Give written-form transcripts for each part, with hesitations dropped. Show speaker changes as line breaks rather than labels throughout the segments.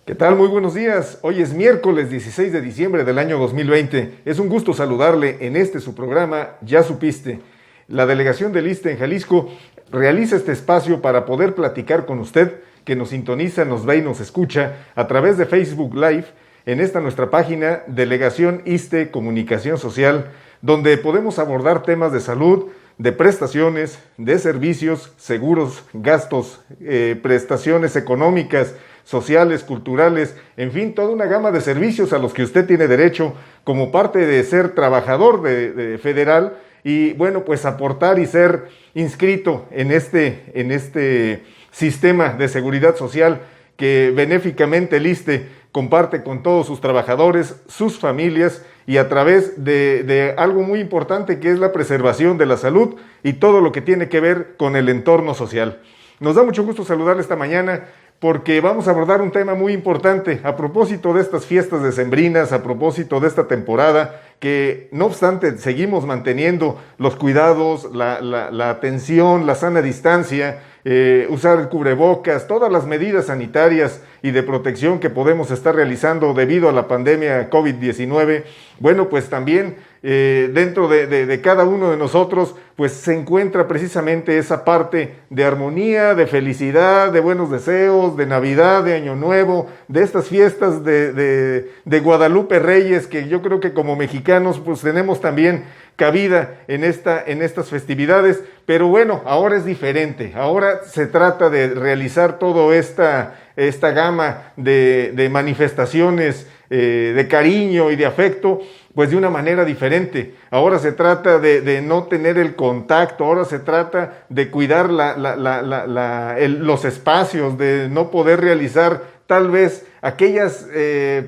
¿Qué tal? Muy buenos días. Hoy es miércoles 16 de diciembre del año 2020. Es un gusto saludarle en su programa Ya Supiste. La delegación del ISSSTE en Jalisco realiza este espacio para poder platicar con usted, que nos sintoniza, nos ve y nos escucha a través de Facebook Live en esta nuestra página Delegación ISSSTE Comunicación Social, donde podemos abordar temas de salud, de prestaciones, de servicios, seguros, gastos, prestaciones económicas, sociales, culturales, en fin, toda una gama de servicios a los que usted tiene derecho como parte de ser trabajador de federal y, bueno, pues aportar y ser inscrito en este sistema de seguridad social que benéficamente el ISSSTE comparte con todos sus trabajadores, sus familias y a través de algo muy importante que es la preservación de la salud y todo lo que tiene que ver con el entorno social. Nos da mucho gusto saludarle esta mañana porque vamos a abordar un tema muy importante a propósito de estas fiestas decembrinas, a propósito de esta temporada, que no obstante seguimos manteniendo los cuidados, la atención, la sana distancia, usar el cubrebocas, todas las medidas sanitarias y de protección que podemos estar realizando debido a la pandemia COVID-19. Bueno, pues también dentro de cada uno de nosotros pues se encuentra precisamente esa parte de armonía, de felicidad, de buenos deseos, de Navidad, de Año Nuevo, de estas fiestas de Guadalupe Reyes, que yo creo que como mexicanos pues tenemos también cabida en estas festividades, pero bueno, ahora es diferente, ahora se trata de realizar toda esta gama de manifestaciones de cariño y de afecto, pues de una manera diferente. Ahora se trata de no tener el contacto, ahora se trata de cuidar los espacios, de no poder realizar tal vez aquellas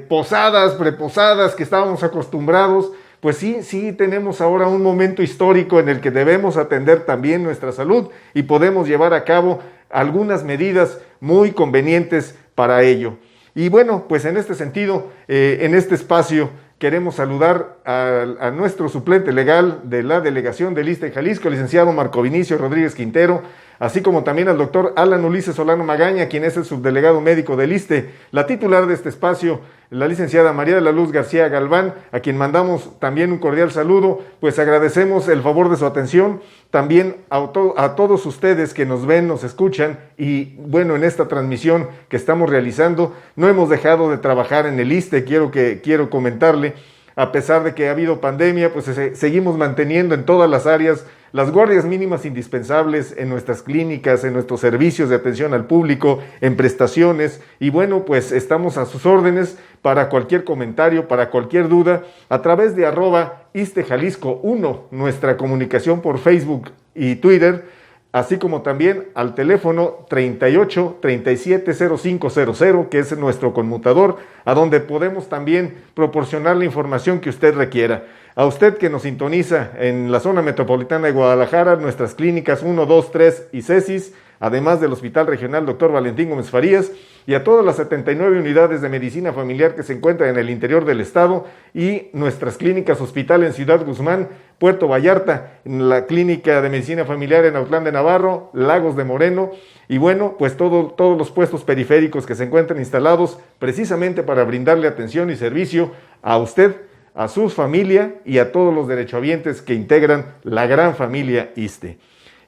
posadas, preposadas que estábamos acostumbrados. Pues sí tenemos ahora un momento histórico en el que debemos atender también nuestra salud y podemos llevar a cabo algunas medidas muy convenientes para ello. Y bueno, pues en este sentido, en este espacio, queremos saludar a nuestro suplente legal de la delegación del ISSSTE en Jalisco, el licenciado Marco Vinicio Rodríguez Quintero, así como también al doctor Alan Ulises Solano Magaña, quien es el subdelegado médico del ISSSTE, la titular de este espacio, la licenciada María de la Luz García Galván, a quien mandamos también un cordial saludo, pues agradecemos el favor de su atención, también a todos ustedes que nos ven, nos escuchan y bueno, en esta transmisión que estamos realizando, no hemos dejado de trabajar en el ISSSTE, quiero comentarle, a pesar de que ha habido pandemia, pues seguimos manteniendo en todas las áreas las guardias mínimas indispensables en nuestras clínicas, en nuestros servicios de atención al público, en prestaciones y bueno, pues estamos a sus órdenes para cualquier comentario, para cualquier duda, a través de @ISSSTEJalisco1, nuestra comunicación por Facebook y Twitter, así como también al teléfono 38 37 0500, que es nuestro conmutador, a donde podemos también proporcionar la información que usted requiera. A usted que nos sintoniza en la zona metropolitana de Guadalajara, nuestras clínicas 1, 2, 3 y CECIS, además del Hospital Regional Dr. Valentín Gómez Farías, y a todas las 79 unidades de medicina familiar que se encuentran en el interior del estado, y nuestras clínicas hospital en Ciudad Guzmán, Puerto Vallarta, en la clínica de medicina familiar en Autlán de Navarro, Lagos de Moreno, y bueno, pues todos los puestos periféricos que se encuentran instalados precisamente para brindarle atención y servicio a usted, a su familia y a todos los derechohabientes que integran la gran familia ISSSTE.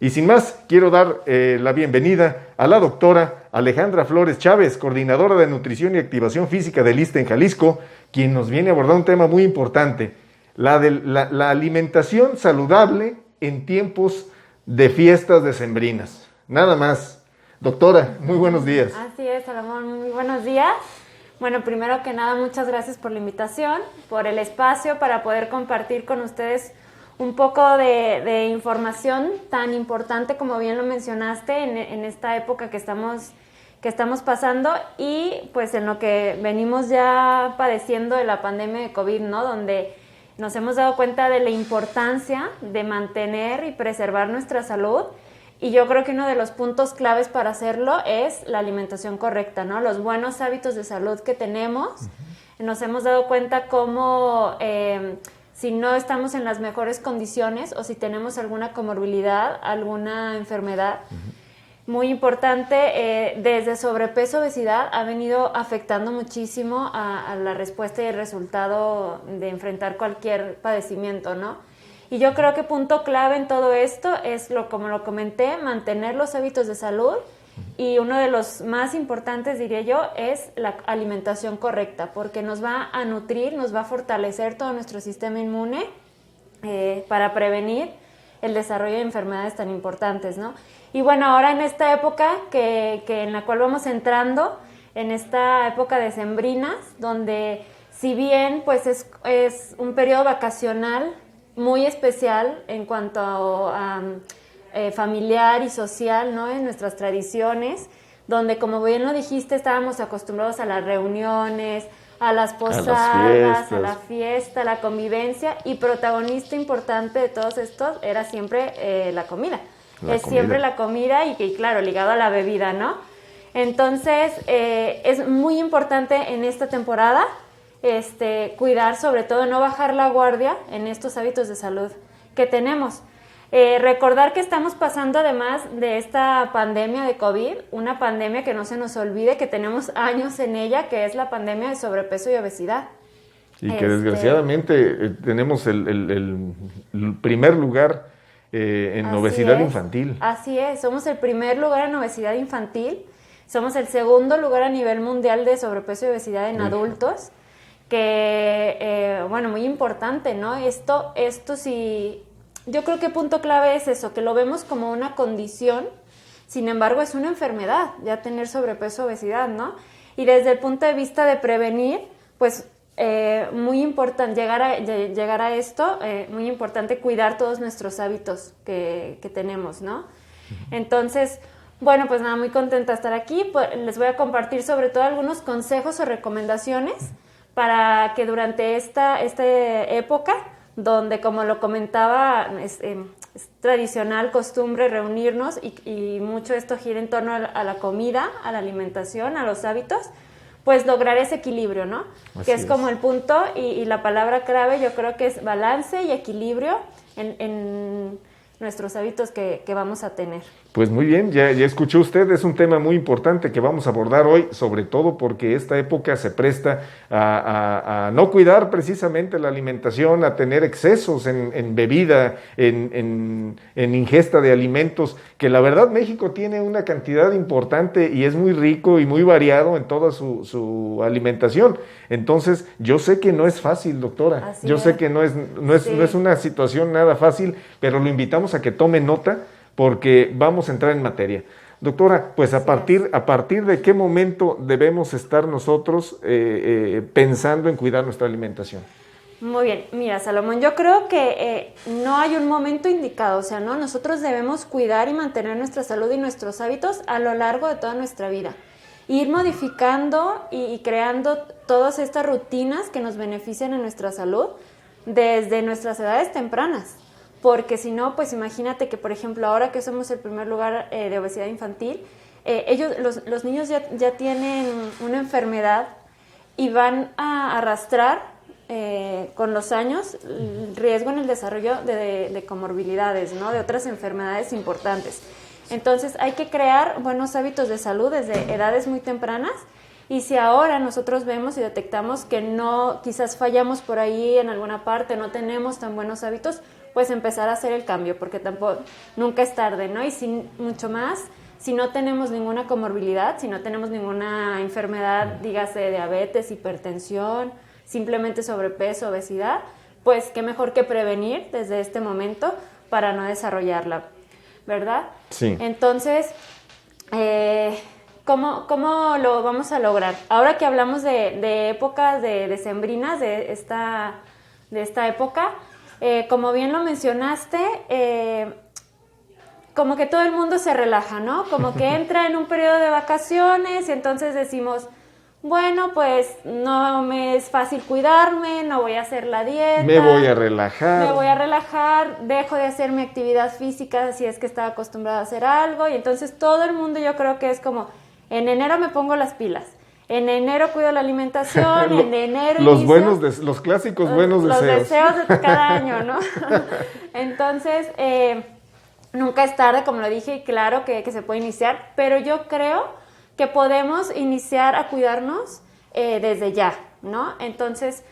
Y sin más, quiero dar la bienvenida a la doctora Alejandra Flores Chávez, coordinadora de Nutrición y Activación Física del ISSSTE en Jalisco, quien nos viene a abordar un tema muy importante, la alimentación saludable en tiempos de fiestas decembrinas. Nada más. Doctora, muy buenos días.
Así es, Salomón, muy buenos días. Bueno, primero que nada, muchas gracias por la invitación, por el espacio para poder compartir con ustedes un poco de información tan importante como bien lo mencionaste en esta época que estamos pasando y pues en lo que venimos ya padeciendo de la pandemia de COVID, ¿no? Donde nos hemos dado cuenta de la importancia de mantener y preservar nuestra salud. Y yo creo que uno de los puntos claves para hacerlo es la alimentación correcta, ¿no? Los buenos hábitos de salud que tenemos. Nos hemos dado cuenta cómo si no estamos en las mejores condiciones o si tenemos alguna comorbilidad, alguna enfermedad, muy importante, desde sobrepeso, obesidad, ha venido afectando muchísimo a la respuesta y el resultado de enfrentar cualquier padecimiento, ¿no? Y yo creo que punto clave en todo esto es, como lo comenté, mantener los hábitos de salud, y uno de los más importantes, diría yo, es la alimentación correcta, porque nos va a nutrir, nos va a fortalecer todo nuestro sistema inmune para prevenir el desarrollo de enfermedades tan importantes, ¿no? Y bueno, ahora en esta época en la cual vamos entrando, en esta época decembrinas, donde si bien pues es un periodo vacacional muy especial en cuanto a familiar y social, ¿no? En nuestras tradiciones, donde, como bien lo dijiste, estábamos acostumbrados a las reuniones, a las posadas, a la fiesta, a la convivencia, y protagonista importante de todos estos era siempre la comida. Siempre la comida y claro, ligado a la bebida, ¿no? Entonces, es muy importante en esta temporada cuidar, sobre todo, no bajar la guardia en estos hábitos de salud que tenemos. Recordar que estamos pasando, además de esta pandemia de COVID, una pandemia que no se nos olvide que tenemos años en ella, que es la pandemia de sobrepeso y obesidad.
Y que desgraciadamente tenemos el primer lugar en obesidad infantil.
Así es, somos el primer lugar en obesidad infantil, somos el segundo lugar a nivel mundial de sobrepeso y obesidad en adultos, que, bueno, muy importante, ¿no? Esto sí, yo creo que punto clave es eso, que lo vemos como una condición, sin embargo es una enfermedad, ya tener sobrepeso, obesidad, ¿no? Y desde el punto de vista de prevenir, pues muy importante llegar a esto, muy importante cuidar todos nuestros hábitos que tenemos, ¿no? Entonces, bueno, pues nada, muy contenta de estar aquí. Pues, les voy a compartir sobre todo algunos consejos o recomendaciones para que durante esta época, donde, como lo comentaba, es tradicional, costumbre reunirnos y mucho esto gira en torno a la comida, a la alimentación, a los hábitos, pues lograr ese equilibrio, ¿no? Que es como el punto y la palabra clave, yo creo que es balance y equilibrio en nuestros hábitos que vamos a tener.
Pues muy bien, ya escuchó usted, es un tema muy importante que vamos a abordar hoy, sobre todo porque esta época se presta a no cuidar precisamente la alimentación, a tener excesos en bebida, en ingesta de alimentos, que la verdad México tiene una cantidad importante y es muy rico y muy variado en toda su alimentación. Entonces, yo sé que no es fácil, doctora, sé que no es una situación nada fácil, pero lo invitamos a que tome nota, porque vamos a entrar en materia. Doctora, pues a partir de qué momento debemos estar nosotros pensando en cuidar nuestra alimentación.
Muy bien, mira, Salomón, yo creo que no hay un momento indicado, o sea, ¿no? Nosotros debemos cuidar y mantener nuestra salud y nuestros hábitos a lo largo de toda nuestra vida. Ir modificando y creando todas estas rutinas que nos benefician en nuestra salud desde nuestras edades tempranas. Porque si no, pues imagínate que, por ejemplo, ahora que somos el primer lugar de obesidad infantil, los niños ya tienen una enfermedad y van a arrastrar con los años el riesgo en el desarrollo de comorbilidades, ¿no? De otras enfermedades importantes. Entonces hay que crear buenos hábitos de salud desde edades muy tempranas. Y si ahora nosotros vemos y detectamos que no, quizás fallamos por ahí en alguna parte, no tenemos tan buenos hábitos, pues empezar a hacer el cambio, porque tampoco, nunca es tarde, ¿no? Y mucho más, si no tenemos ninguna comorbilidad, si no tenemos ninguna enfermedad, dígase diabetes, hipertensión, simplemente sobrepeso, obesidad, pues qué mejor que prevenir desde este momento para no desarrollarla, ¿verdad?
Sí.
Entonces, ¿cómo lo vamos a lograr? Ahora que hablamos de épocas decembrinas, de esta época, como bien lo mencionaste, como que todo el mundo se relaja, ¿no? Como que entra en un periodo de vacaciones y entonces decimos, bueno, pues no me es fácil cuidarme, no voy a hacer la dieta.
Me voy a relajar,
dejo de hacer mi actividad física si es que estaba acostumbrada a hacer algo. Y entonces todo el mundo, yo creo que es como, en enero me pongo las pilas. En enero cuido la alimentación, en enero
los clásicos buenos deseos.
Los deseos de cada año, ¿no? Entonces, Nunca es tarde, como lo dije, y claro que se puede iniciar, pero yo creo que podemos iniciar a cuidarnos desde ya, ¿no? Entonces,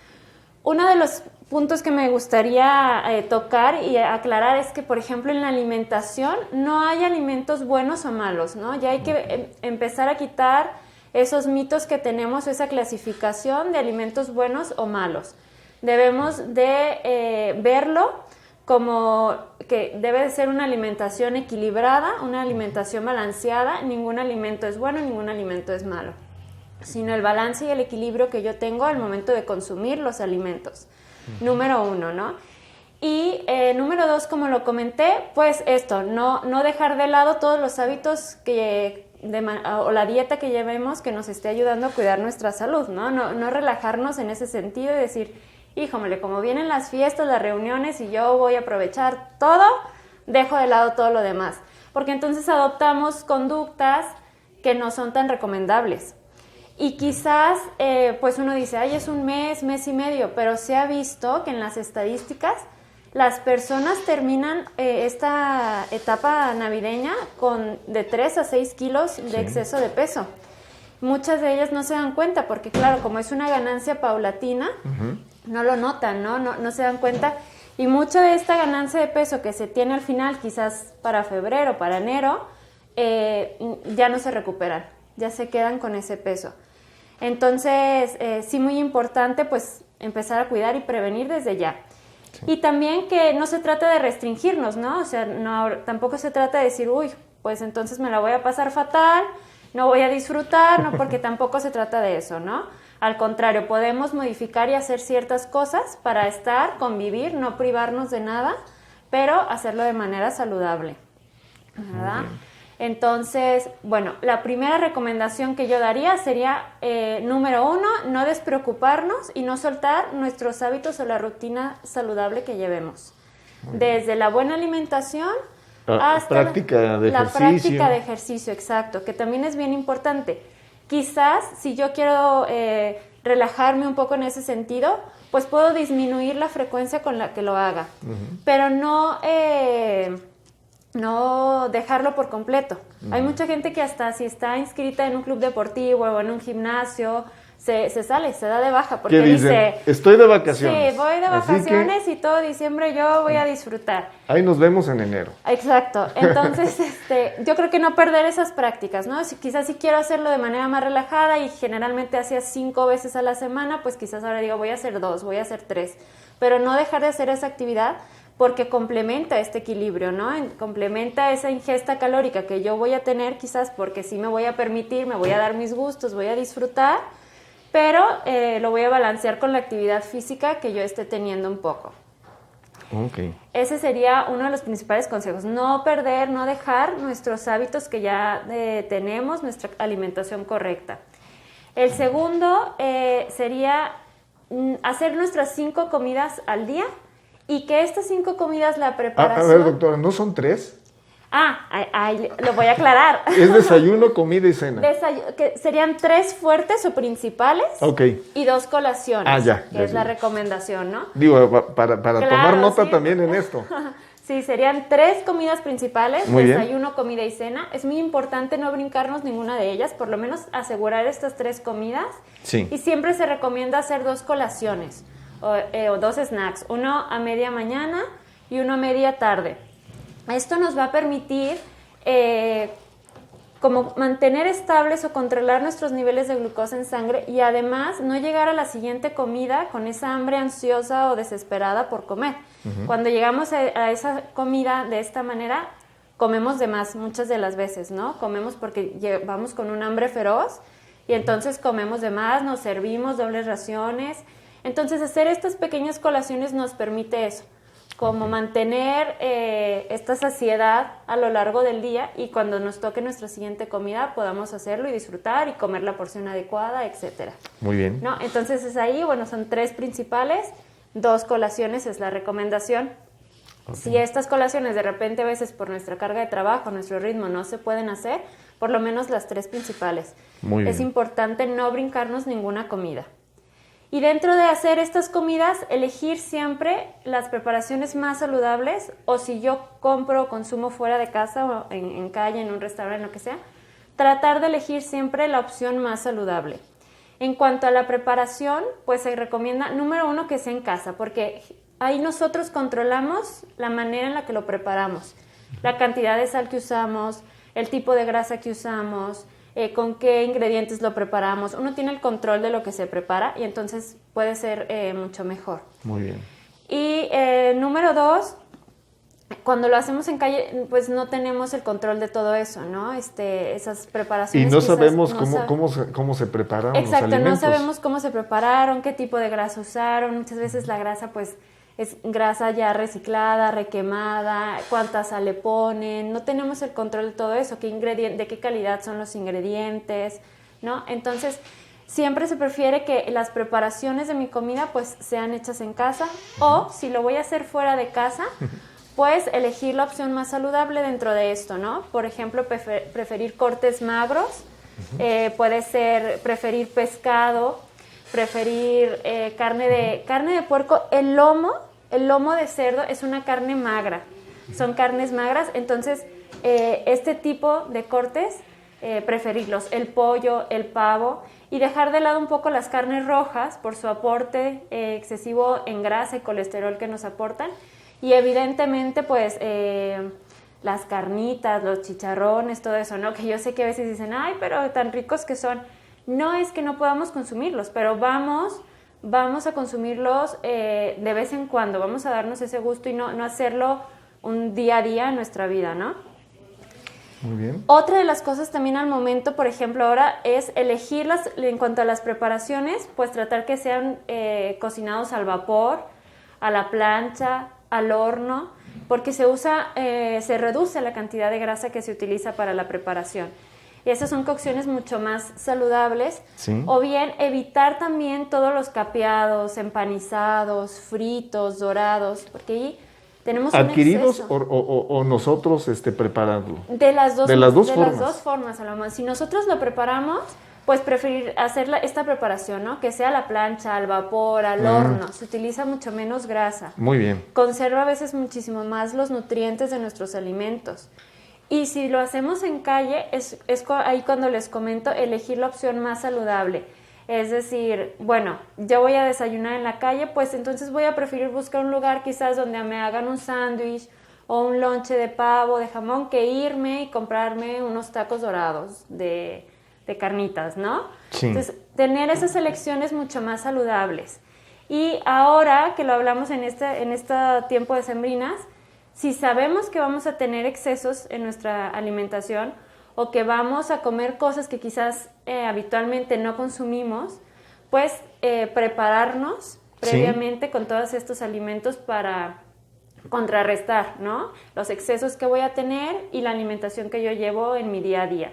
uno de los puntos que me gustaría tocar y aclarar es que, por ejemplo, en la alimentación no hay alimentos buenos o malos, ¿no? Ya hay que empezar a quitar esos mitos que tenemos, esa clasificación de alimentos buenos o malos. Debemos de verlo como que debe de ser una alimentación equilibrada, una alimentación balanceada. Ningún alimento es bueno, ningún alimento es malo, sino el balance y el equilibrio que yo tengo al momento de consumir los alimentos. Número 1, ¿no? Y número 2, como lo comenté, pues esto, no dejar de lado todos los hábitos o la dieta que llevemos que nos esté ayudando a cuidar nuestra salud, ¿no? No relajarnos en ese sentido y decir, híjole, como vienen las fiestas, las reuniones y yo voy a aprovechar todo, dejo de lado todo lo demás. Porque entonces adoptamos conductas que no son tan recomendables. Y quizás, pues uno dice, ay, es un mes y medio, pero se ha visto que en las estadísticas las personas terminan esta etapa navideña con de 3 a 6 kilos de exceso de peso. Muchas de ellas no se dan cuenta porque, claro, como es una ganancia paulatina, no lo notan, no se dan cuenta. Y mucha de esta ganancia de peso que se tiene al final, quizás para febrero, para enero, ya no se recuperan, ya se quedan con ese peso. Entonces, sí, muy importante pues empezar a cuidar y prevenir desde ya. Sí. Y también que no se trata de restringirnos, ¿no? O sea, tampoco se trata de decir, uy, pues entonces me la voy a pasar fatal, no voy a disfrutar, no, porque tampoco se trata de eso, ¿no? Al contrario, podemos modificar y hacer ciertas cosas para convivir, no privarnos de nada, pero hacerlo de manera saludable, ¿verdad? Entonces, bueno, la primera recomendación que yo daría sería, número 1, no despreocuparnos y no soltar nuestros hábitos o la rutina saludable que llevemos. Desde la buena alimentación hasta la práctica de ejercicio, exacto, que también es bien importante. Quizás, si yo quiero relajarme un poco en ese sentido, pues puedo disminuir la frecuencia con la que lo haga, pero no dejarlo por completo. Hay mucha gente que hasta si está inscrita en un club deportivo o en un gimnasio, se sale, se da de baja porque dice,
estoy de vacaciones.
Sí, voy de vacaciones y todo diciembre yo voy a disfrutar.
Ahí nos vemos en enero.
Exacto. Entonces, yo creo que no perder esas prácticas, ¿no? Quizás si quiero hacerlo de manera más relajada y generalmente hacía 5 veces a la semana, pues quizás ahora digo voy a hacer 2, voy a hacer 3. Pero no dejar de hacer esa actividad porque complementa este equilibrio, ¿no? Complementa esa ingesta calórica que yo voy a tener quizás porque sí me voy a permitir, me voy a dar mis gustos, voy a disfrutar, pero lo voy a balancear con la actividad física que yo esté teniendo un poco.
Okay.
Ese sería uno de los principales consejos, no dejar nuestros hábitos que ya tenemos, nuestra alimentación correcta. El segundo sería hacer nuestras 5 comidas al día y que estas 5 comidas, la preparación...
A ver, doctora, ¿no son 3?
Lo voy a aclarar.
Es desayuno, comida y cena.
Que serían 3 fuertes o principales y 2 colaciones, que es la recomendación, ¿no?
Digo, para tomar nota también en esto.
Sí, serían 3 comidas principales,
muy
desayuno,
bien.
Comida y cena. Es muy importante no brincarnos ninguna de ellas, por lo menos asegurar estas 3 comidas.
Sí.
Y siempre se recomienda hacer 2 colaciones o 2 snacks, uno a media mañana y uno a media tarde. Esto nos va a permitir como mantener estables o controlar nuestros niveles de glucosa en sangre y además no llegar a la siguiente comida con esa hambre ansiosa o desesperada por comer. Cuando llegamos a esa comida de esta manera, comemos de más muchas de las veces, ¿no? Comemos porque vamos con un hambre feroz y entonces comemos de más, nos servimos dobles raciones. Entonces hacer estas pequeñas colaciones nos permite eso, como mantener esta saciedad a lo largo del día y cuando nos toque nuestra siguiente comida podamos hacerlo y disfrutar y comer la porción adecuada, etcétera.
Muy bien.
¿No? Entonces es ahí, bueno, son 3 principales, 2 colaciones es la recomendación. Si estas colaciones de repente a veces por nuestra carga de trabajo, nuestro ritmo no se pueden hacer, por lo menos las 3 principales.
Muy bien.
Es importante no brincarnos ninguna comida. Y dentro de hacer estas comidas, elegir siempre las preparaciones más saludables, o si yo compro o consumo fuera de casa o en calle, en un restaurante, lo que sea, tratar de elegir siempre la opción más saludable. En cuanto a la preparación, pues se recomienda, número 1, que sea en casa, porque ahí nosotros controlamos la manera en la que lo preparamos, la cantidad de sal que usamos, el tipo de grasa que usamos, con qué ingredientes lo preparamos. Uno tiene el control de lo que se prepara y entonces puede ser mucho mejor.
Muy bien.
Y número 2, cuando lo hacemos en calle, pues no tenemos el control de todo eso, ¿no? Esas preparaciones.
Y no sabemos cómo se prepararon.
Exacto,
los alimentos.
no sabemos cómo se prepararon, qué tipo de grasa usaron. Muchas veces la grasa, pues, es grasa ya reciclada, requemada, cuánta sal le ponen. No tenemos el control de todo eso, de qué calidad son los ingredientes, ¿no? Entonces, siempre se prefiere que las preparaciones de mi comida, pues, sean hechas en casa. O, si lo voy a hacer fuera de casa, pues elegir la opción más saludable dentro de esto, ¿no? Por ejemplo, preferir cortes magros, puede ser preferir pescado, preferir carne de puerco. El lomo de cerdo es una carne magra, son carnes magras, entonces este tipo de cortes, preferirlos, el pollo, el pavo, y dejar de lado un poco las carnes rojas por su aporte excesivo en grasa y colesterol que nos aportan. Y evidentemente, pues, las carnitas, los chicharrones, todo eso, ¿no? Que yo sé que a veces dicen, ay, pero tan ricos que son. No es que no podamos consumirlos, pero vamos a consumirlos de vez en cuando. Vamos a darnos ese gusto y no hacerlo un día a día en nuestra vida, ¿no?
Muy bien.
Otra de las cosas también al momento, por ejemplo, ahora es elegirlas en cuanto a las preparaciones, pues tratar que sean cocinados al vapor, a la plancha, al horno, porque se reduce la cantidad de grasa que se utiliza para la preparación. Y esas son cocciones mucho más saludables.
Sí.
O bien evitar también todos los capeados, empanizados, fritos, dorados, porque ahí tenemos
¿Adquiridos
un exceso.
o nosotros prepararlo?
De las dos
formas.
las dos formas, Salomón. Si nosotros lo preparamos, pues preferir hacer esta preparación, ¿no? Que sea a la plancha, al vapor, al horno. Se utiliza mucho menos grasa.
Muy bien.
Conserva a veces muchísimo más los nutrientes de nuestros alimentos. Y si lo hacemos en calle, es ahí cuando les comento elegir la opción más saludable. Es decir, bueno, yo voy a desayunar en la calle, pues entonces voy a preferir buscar un lugar quizás donde me hagan un sándwich o un lonche de pavo, de jamón, que irme y comprarme unos tacos dorados de carnitas, ¿no?
Sí.
Entonces, tener esas elecciones mucho más saludables. Y ahora que lo hablamos en este tiempo de sembrinas, si sabemos que vamos a tener excesos en nuestra alimentación o que vamos a comer cosas que quizás habitualmente no consumimos, pues prepararnos previamente con todos estos alimentos para contrarrestar, ¿no? Los excesos que voy a tener y la alimentación que yo llevo en mi día a día.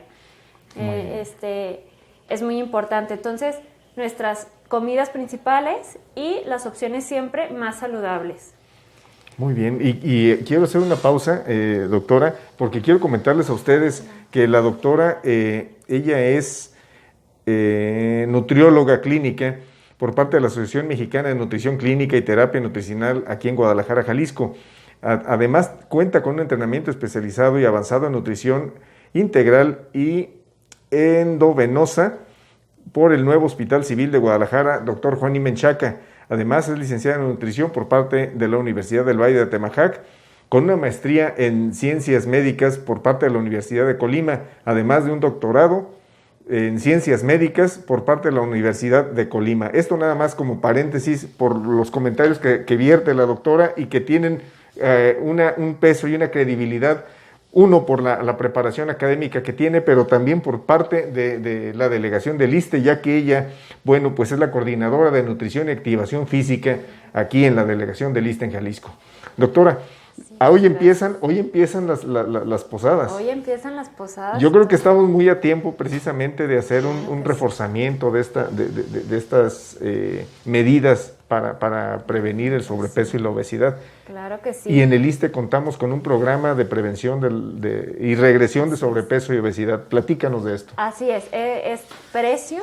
Es muy importante. Entonces, nuestras comidas principales y las opciones siempre más saludables.
Muy bien, y quiero hacer una pausa, doctora, porque quiero comentarles a ustedes que la doctora, ella es nutrióloga clínica por parte de la Asociación Mexicana de Nutrición Clínica y Terapia Nutricional aquí en Guadalajara, Jalisco. Además, cuenta con un entrenamiento especializado y avanzado en nutrición integral y endovenosa por el nuevo Hospital Civil de Guadalajara, doctor Juan Menchaca. Además, es licenciada en nutrición por parte de la Universidad del Valle de Atemajac, con una maestría en ciencias médicas por parte de la Universidad de Colima, además de un doctorado en ciencias médicas por parte de la Universidad de Colima. Esto nada más como paréntesis por los comentarios que vierte la doctora y que tienen un peso y una credibilidad. Uno, por la preparación académica que tiene, pero también por parte de la delegación del ISSSTE, ya que ella, bueno, pues es la coordinadora de nutrición y activación física aquí en la delegación del ISSSTE en Jalisco. Doctora, hoy empiezan las posadas.
Hoy empiezan las posadas.
Yo creo que estamos muy a tiempo precisamente de hacer un reforzamiento de estas medidas para prevenir el sobrepeso y la obesidad.
Claro que sí.
Y en el ISSSTE contamos con un programa de prevención y regresión de sobrepeso y obesidad. Platícanos de esto.
Así es precio.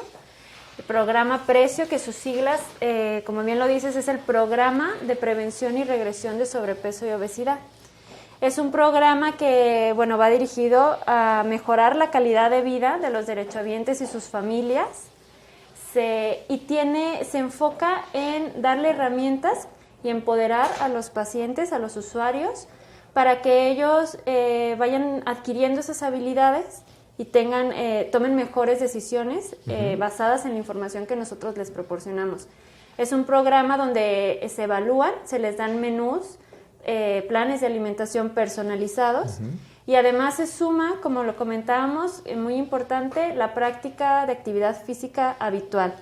El programa Precio, que sus siglas, como bien lo dices, es el Programa de Prevención y Regresión de Sobrepeso y Obesidad. Es un programa que, bueno, va dirigido a mejorar la calidad de vida de los derechohabientes y sus familias. Se enfoca en darle herramientas y empoderar a los pacientes, a los usuarios, para que ellos vayan adquiriendo esas habilidades y tomen mejores decisiones basadas en la información que nosotros les proporcionamos. Es un programa donde se evalúan, se les dan menús, planes de alimentación personalizados, y además se suma, como lo comentábamos, muy importante, la práctica de actividad física habitual.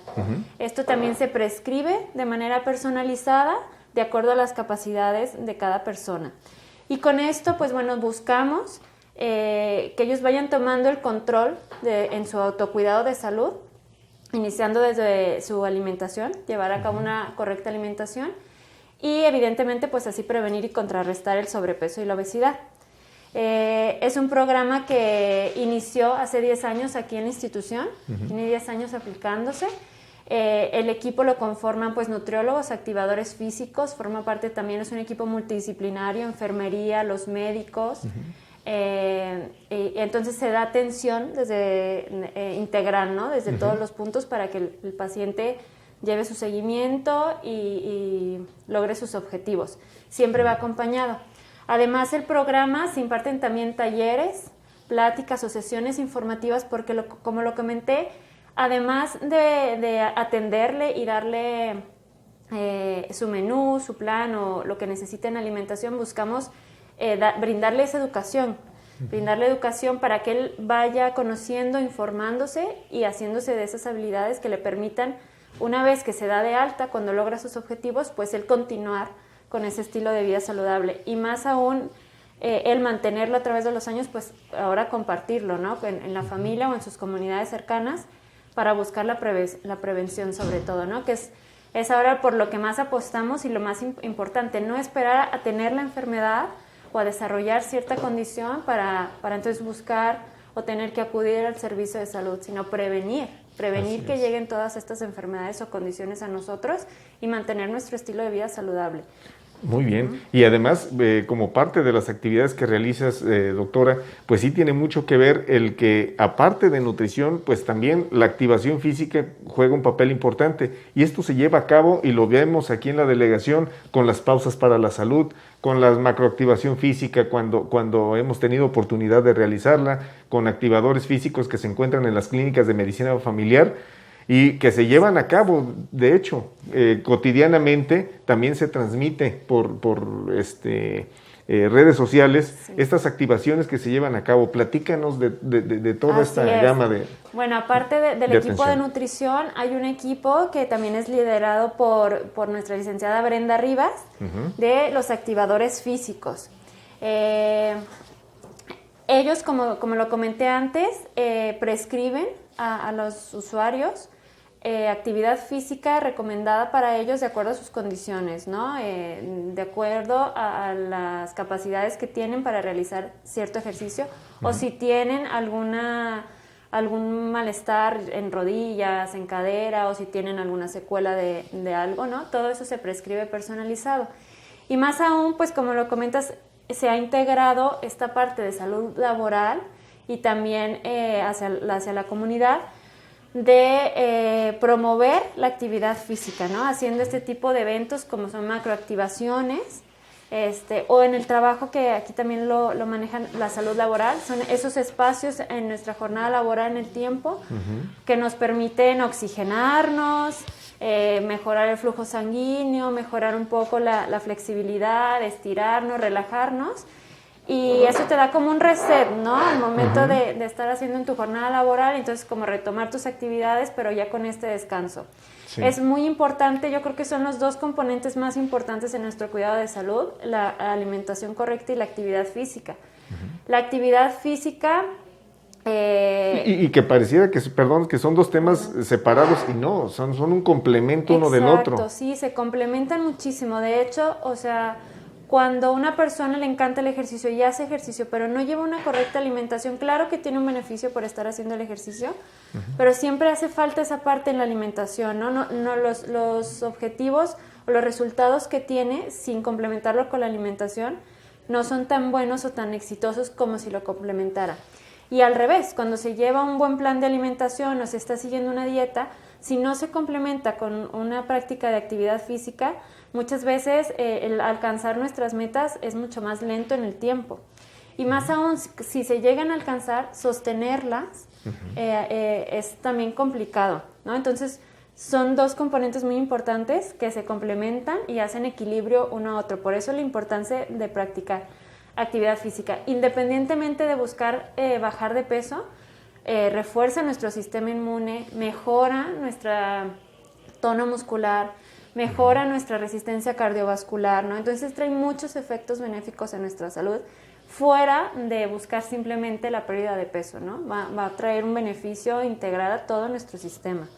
Esto también se prescribe de manera personalizada de acuerdo a las capacidades de cada persona. Y con esto, pues bueno, buscamos que ellos vayan tomando el control en su autocuidado de salud, iniciando desde su alimentación, llevar a cabo una correcta alimentación y evidentemente pues así prevenir y contrarrestar el sobrepeso y la obesidad. Es un programa que inició hace 10 años aquí en la institución, tiene 10 años aplicándose. El equipo lo conforman pues nutriólogos, activadores físicos, forma parte también, es un equipo multidisciplinario, enfermería, los médicos, y entonces se da atención desde integral, ¿no? Desde todos los puntos para que el paciente lleve su seguimiento y logre sus objetivos. Siempre va acompañado. Además, el programa se imparten también talleres, pláticas o sesiones informativas porque, como lo comenté, además de atenderle y darle su menú, su plan o lo que necesite en alimentación, buscamos brindarle esa educación, brindarle educación para que él vaya conociendo, informándose y haciéndose de esas habilidades que le permitan, una vez que se da de alta, cuando logra sus objetivos, pues él continuar con ese estilo de vida saludable. Y más aún, el mantenerlo a través de los años, pues ahora compartirlo, ¿no? En la familia o en sus comunidades cercanas para buscar la prevención sobre todo, ¿no? Que es ahora por lo que más apostamos y lo más importante, no esperar a tener la enfermedad o a desarrollar cierta condición para entonces buscar o tener que acudir al servicio de salud, sino prevenir que lleguen todas estas enfermedades o condiciones a nosotros y mantener nuestro estilo de vida saludable.
Muy bien. Y además, como parte de las actividades que realizas, doctora, pues sí tiene mucho que ver el que, aparte de nutrición, pues también la activación física juega un papel importante. Y esto se lleva a cabo, y lo vemos aquí en la delegación, con las pausas para la salud, con la macroactivación física cuando hemos tenido oportunidad de realizarla, con activadores físicos que se encuentran en las clínicas de medicina familiar, y que se llevan a cabo, de hecho, cotidianamente. También se transmite por redes sociales estas activaciones que se llevan a cabo. Platícanos de toda esta gama de...
Bueno, aparte del equipo de nutrición, hay un equipo que también es liderado por nuestra licenciada Brenda Rivas, de los activadores físicos. Ellos, como lo comenté antes, prescriben a los usuarios actividad física recomendada para ellos de acuerdo a sus condiciones, ¿no? De acuerdo a las capacidades que tienen para realizar cierto ejercicio, o si tienen algún malestar en rodillas, en cadera, o si tienen alguna secuela de algo, ¿no? Todo eso se prescribe personalizado. Y más aún, pues como lo comentas, se ha integrado esta parte de salud laboral y también hacia la comunidad, de promover la actividad física, ¿no? Haciendo este tipo de eventos como son macroactivaciones, o en el trabajo que aquí también lo manejan la salud laboral, son esos espacios en nuestra jornada laboral en el tiempo que nos permiten oxigenarnos, mejorar el flujo sanguíneo, mejorar un poco la flexibilidad, estirarnos, relajarnos. Y eso te da como un reset, ¿no? Al momento de estar haciendo en tu jornada laboral, entonces como retomar tus actividades, pero ya con este descanso. Sí. Es muy importante, yo creo que son los dos componentes más importantes en nuestro cuidado de salud, la alimentación correcta y la actividad física. La actividad física...
Y que pareciera que son dos temas separados, y no, son un complemento uno del otro.
Exacto, sí, se complementan muchísimo. De hecho, o sea... Cuando a una persona le encanta el ejercicio y hace ejercicio, pero no lleva una correcta alimentación, claro que tiene un beneficio por estar haciendo el ejercicio, pero siempre hace falta esa parte en la alimentación, ¿no? No los objetivos o los resultados que tiene sin complementarlo con la alimentación no son tan buenos o tan exitosos como si lo complementara. Y al revés, cuando se lleva un buen plan de alimentación o se está siguiendo una dieta, si no se complementa con una práctica de actividad física, muchas veces el alcanzar nuestras metas es mucho más lento en el tiempo. Y más aún, si se llegan a alcanzar, sostenerlas es también complicado, ¿no? Entonces, son dos componentes muy importantes que se complementan y hacen equilibrio uno a otro. Por eso la importancia de practicar actividad física. Independientemente de buscar bajar de peso, refuerza nuestro sistema inmune, mejora nuestro tono muscular, mejora nuestra resistencia cardiovascular, ¿no? Entonces trae muchos efectos benéficos en nuestra salud, fuera de buscar simplemente la pérdida de peso, ¿no? Va a traer un beneficio integral a todo nuestro sistema.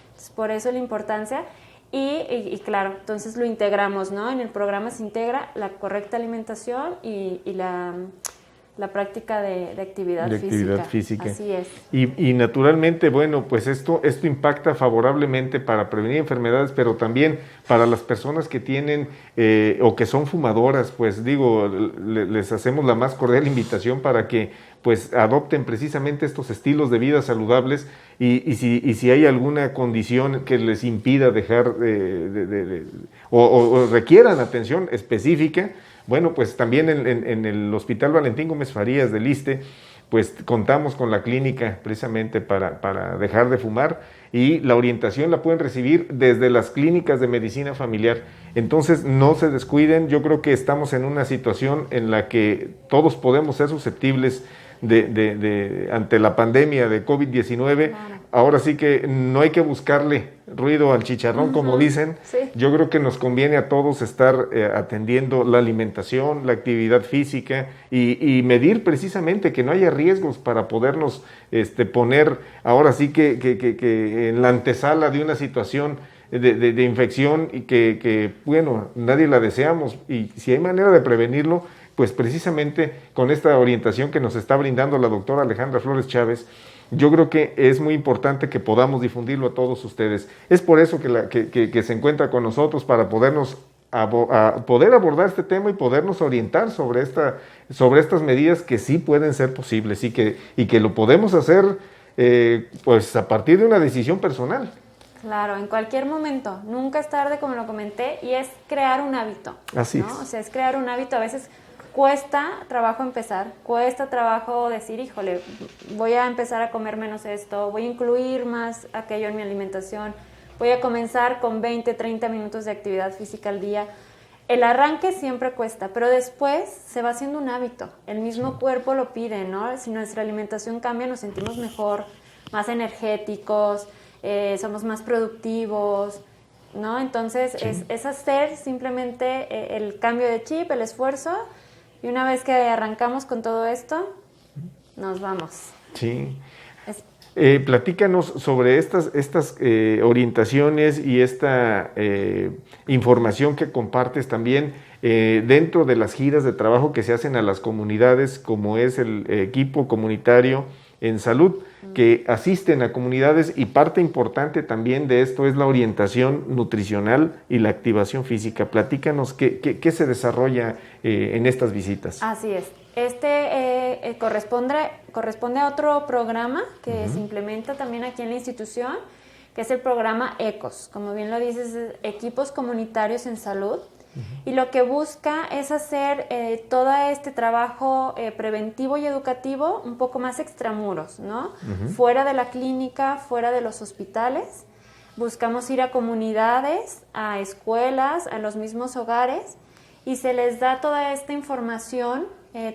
Entonces, por eso la importancia y claro, entonces lo integramos, ¿no? En el programa se integra la correcta alimentación y la práctica de actividad física. Así es.
Y naturalmente, bueno, pues esto impacta favorablemente para prevenir enfermedades, pero también para las personas que tienen o que son fumadoras, pues digo, les hacemos la más cordial invitación para que pues adopten precisamente estos estilos de vida saludables y si hay alguna condición que les impida dejar o requieran atención específica, bueno, pues también en el Hospital Valentín Gómez Farías del ISSSTE, pues contamos con la clínica precisamente para dejar de fumar y la orientación la pueden recibir desde las clínicas de medicina familiar. Entonces no se descuiden, yo creo que estamos en una situación en la que todos podemos ser susceptibles ante la pandemia de COVID-19, claro. Ahora sí que no hay que buscarle ruido al chicharrón, como dicen.
Sí.
Yo creo que nos conviene a todos estar atendiendo la alimentación, la actividad física y medir precisamente que no haya riesgos para podernos poner ahora sí que en la antesala de una situación de infección y que, bueno, nadie la deseamos y si hay manera de prevenirlo, pues precisamente con esta orientación que nos está brindando la doctora Alejandra Flores Chávez, yo creo que es muy importante que podamos difundirlo a todos ustedes. Es por eso que se encuentra con nosotros para podernos poder abordar este tema y podernos orientar sobre estas medidas que sí pueden ser posibles y que lo podemos hacer pues a partir de una decisión personal.
Claro, en cualquier momento, nunca es tarde, como lo comenté, y es crear un hábito.
Así
¿no?
es.
O sea, es crear un hábito. A veces cuesta trabajo empezar, cuesta trabajo decir, híjole, voy a empezar a comer menos esto, voy a incluir más aquello en mi alimentación, voy a comenzar con 20, 30 minutos de actividad física al día. El arranque siempre cuesta, pero después se va haciendo un hábito. El mismo cuerpo lo pide, ¿no? Si nuestra alimentación cambia, nos sentimos mejor, más energéticos, somos más productivos, ¿no? Entonces es hacer simplemente el cambio de chip, el esfuerzo, y una vez que arrancamos con todo esto, nos vamos.
Sí. Platícanos sobre estas orientaciones y esta información que compartes también dentro de las giras de trabajo que se hacen a las comunidades, como es el equipo comunitario en salud, que asisten a comunidades, y parte importante también de esto es la orientación nutricional y la activación física. Platícanos qué se desarrolla en estas visitas.
Así es. Corresponde a otro programa que se implementa también aquí en la institución, que es el programa ECOS. Como bien lo dices, Equipos Comunitarios en Salud. Y lo que busca es hacer todo este trabajo preventivo y educativo un poco más extramuros, ¿no? Fuera de la clínica, fuera de los hospitales. Buscamos ir a comunidades, a escuelas, a los mismos hogares, y se les da toda esta información,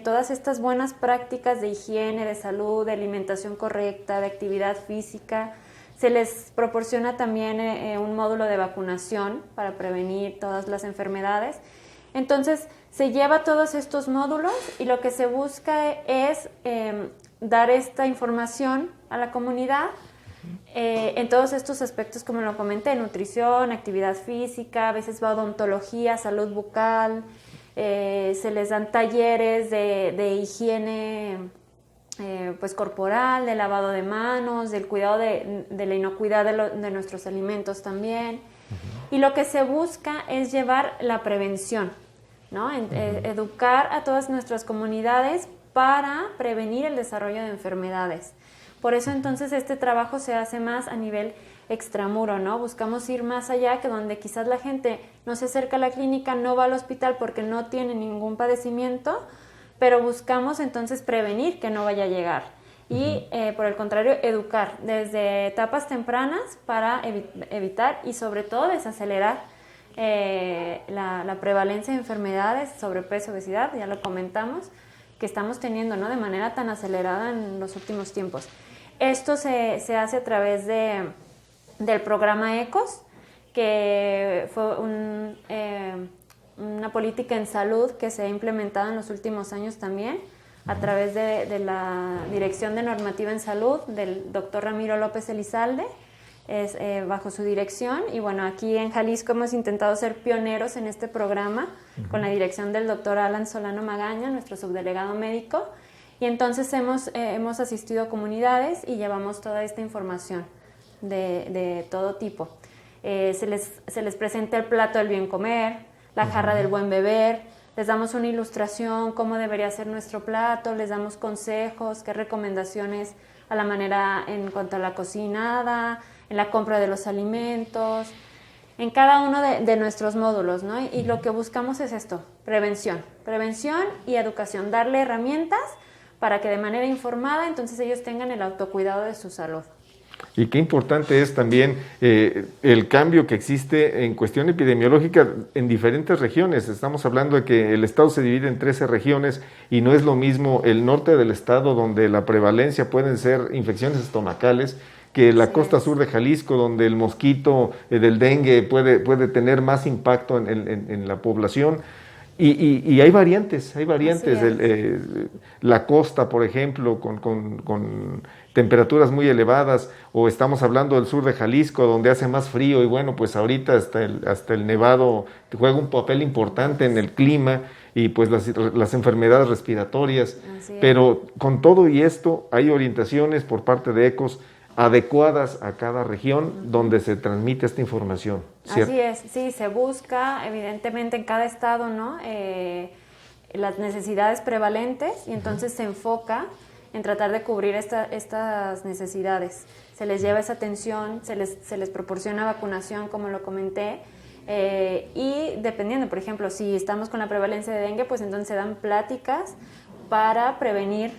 todas estas buenas prácticas de higiene, de salud, de alimentación correcta, de actividad física. Se les proporciona también un módulo de vacunación para prevenir todas las enfermedades. Entonces, se lleva todos estos módulos y lo que se busca es dar esta información a la comunidad en todos estos aspectos, como lo comenté, nutrición, actividad física, a veces va odontología, salud bucal, se les dan talleres de higiene pues corporal, del lavado de manos, del cuidado de la inocuidad de nuestros alimentos también. Y lo que se busca es llevar la prevención, ¿no? Educar a todas nuestras comunidades para prevenir el desarrollo de enfermedades. Por eso entonces este trabajo se hace más a nivel extramuro, ¿no? Buscamos ir más allá, que donde quizás la gente no se acerca a la clínica, no va al hospital porque no tiene ningún padecimiento, pero buscamos entonces prevenir que no vaya a llegar. Y por el contrario, educar desde etapas tempranas para evitar y sobre todo desacelerar la prevalencia de enfermedades, sobrepeso, obesidad, ya lo comentamos, que estamos teniendo, ¿no? De manera tan acelerada en los últimos tiempos. Esto se hace a través del programa ECOS, que fue una política en salud que se ha implementado en los últimos años también, a través de la Dirección de Normativa en Salud del doctor Ramiro López Elizalde, bajo su dirección. Y bueno, aquí en Jalisco hemos intentado ser pioneros en este programa con la dirección del doctor Alan Solano Magaña, nuestro subdelegado médico. Y entonces hemos asistido a comunidades y llevamos toda esta información de todo tipo. Se les presenta el plato del bien comer, la jarra del buen beber, les damos una ilustración, cómo debería ser nuestro plato, les damos consejos, qué recomendaciones a la manera en cuanto a la cocinada, en la compra de los alimentos, en cada uno de nuestros módulos, ¿no? Y lo que buscamos es esto, prevención y educación, darle herramientas para que de manera informada entonces ellos tengan el autocuidado de su salud.
Y qué importante es también el cambio que existe en cuestión epidemiológica en diferentes regiones. Estamos hablando de que el estado se divide en 13 regiones y no es lo mismo el norte del estado, donde la prevalencia pueden ser infecciones estomacales, que la costa sur de Jalisco, donde el mosquito del dengue puede tener más impacto en la población. Y hay variantes. La costa, por ejemplo, con temperaturas muy elevadas, o estamos hablando del sur de Jalisco, donde hace más frío, y bueno, pues ahorita hasta el nevado juega un papel importante en el clima, y pues las enfermedades respiratorias. Pero con todo y esto, hay orientaciones por parte de ECOS adecuadas a cada región donde se transmite esta información, ¿cierto?
Así es, sí, se busca evidentemente en cada estado, ¿no? Las necesidades prevalentes, y entonces se enfoca en tratar de cubrir estas necesidades. Se les lleva esa atención, se les proporciona vacunación, como lo comenté, y dependiendo, por ejemplo, si estamos con la prevalencia de dengue, pues entonces se dan pláticas para prevenir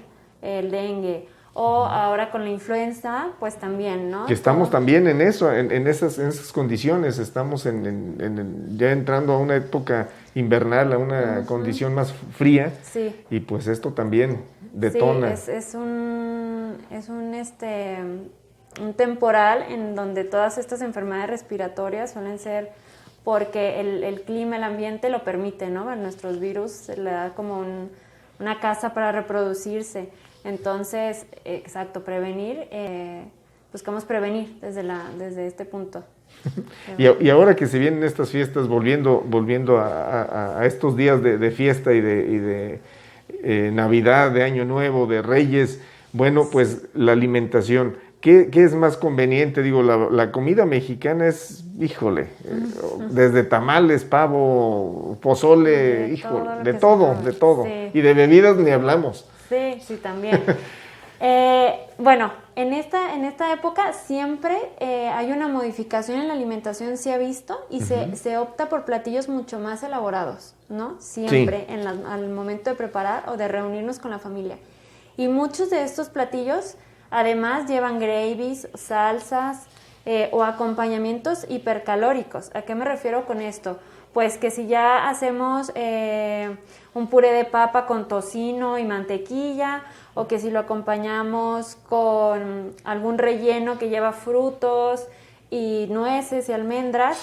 el dengue. O ahora con la influenza, pues también, ¿no?
Que estamos también en eso, en esas condiciones. Estamos ya entrando a una época invernal, a una condición más fría.
Sí.
Y pues esto también detona.
Sí, es un temporal en donde todas estas enfermedades respiratorias suelen ser porque el clima, el ambiente lo permite, ¿no? A nuestros virus le da como una casa para reproducirse. Entonces, exacto, prevenir, buscamos prevenir desde este punto.
Y ahora que se vienen estas fiestas, volviendo a estos días de fiesta y de Navidad, de Año Nuevo, de Reyes, bueno, pues la alimentación, ¿qué es más conveniente? Digo, la comida mexicana es, híjole, desde tamales, pavo, pozole, híjole, de todo. Sí. Y de bebidas ni hablamos.
Sí, también. Bueno, en esta época siempre hay una modificación en la alimentación, se ha visto, y se opta por platillos mucho más elaborados, ¿no? Siempre, sí. Al momento de preparar o de reunirnos con la familia. Y muchos de estos platillos, además, llevan gravies, salsas o acompañamientos hipercalóricos. ¿A qué me refiero con esto? Pues que si ya hacemos un puré de papa con tocino y mantequilla, o que si lo acompañamos con algún relleno que lleva frutos y nueces y almendras,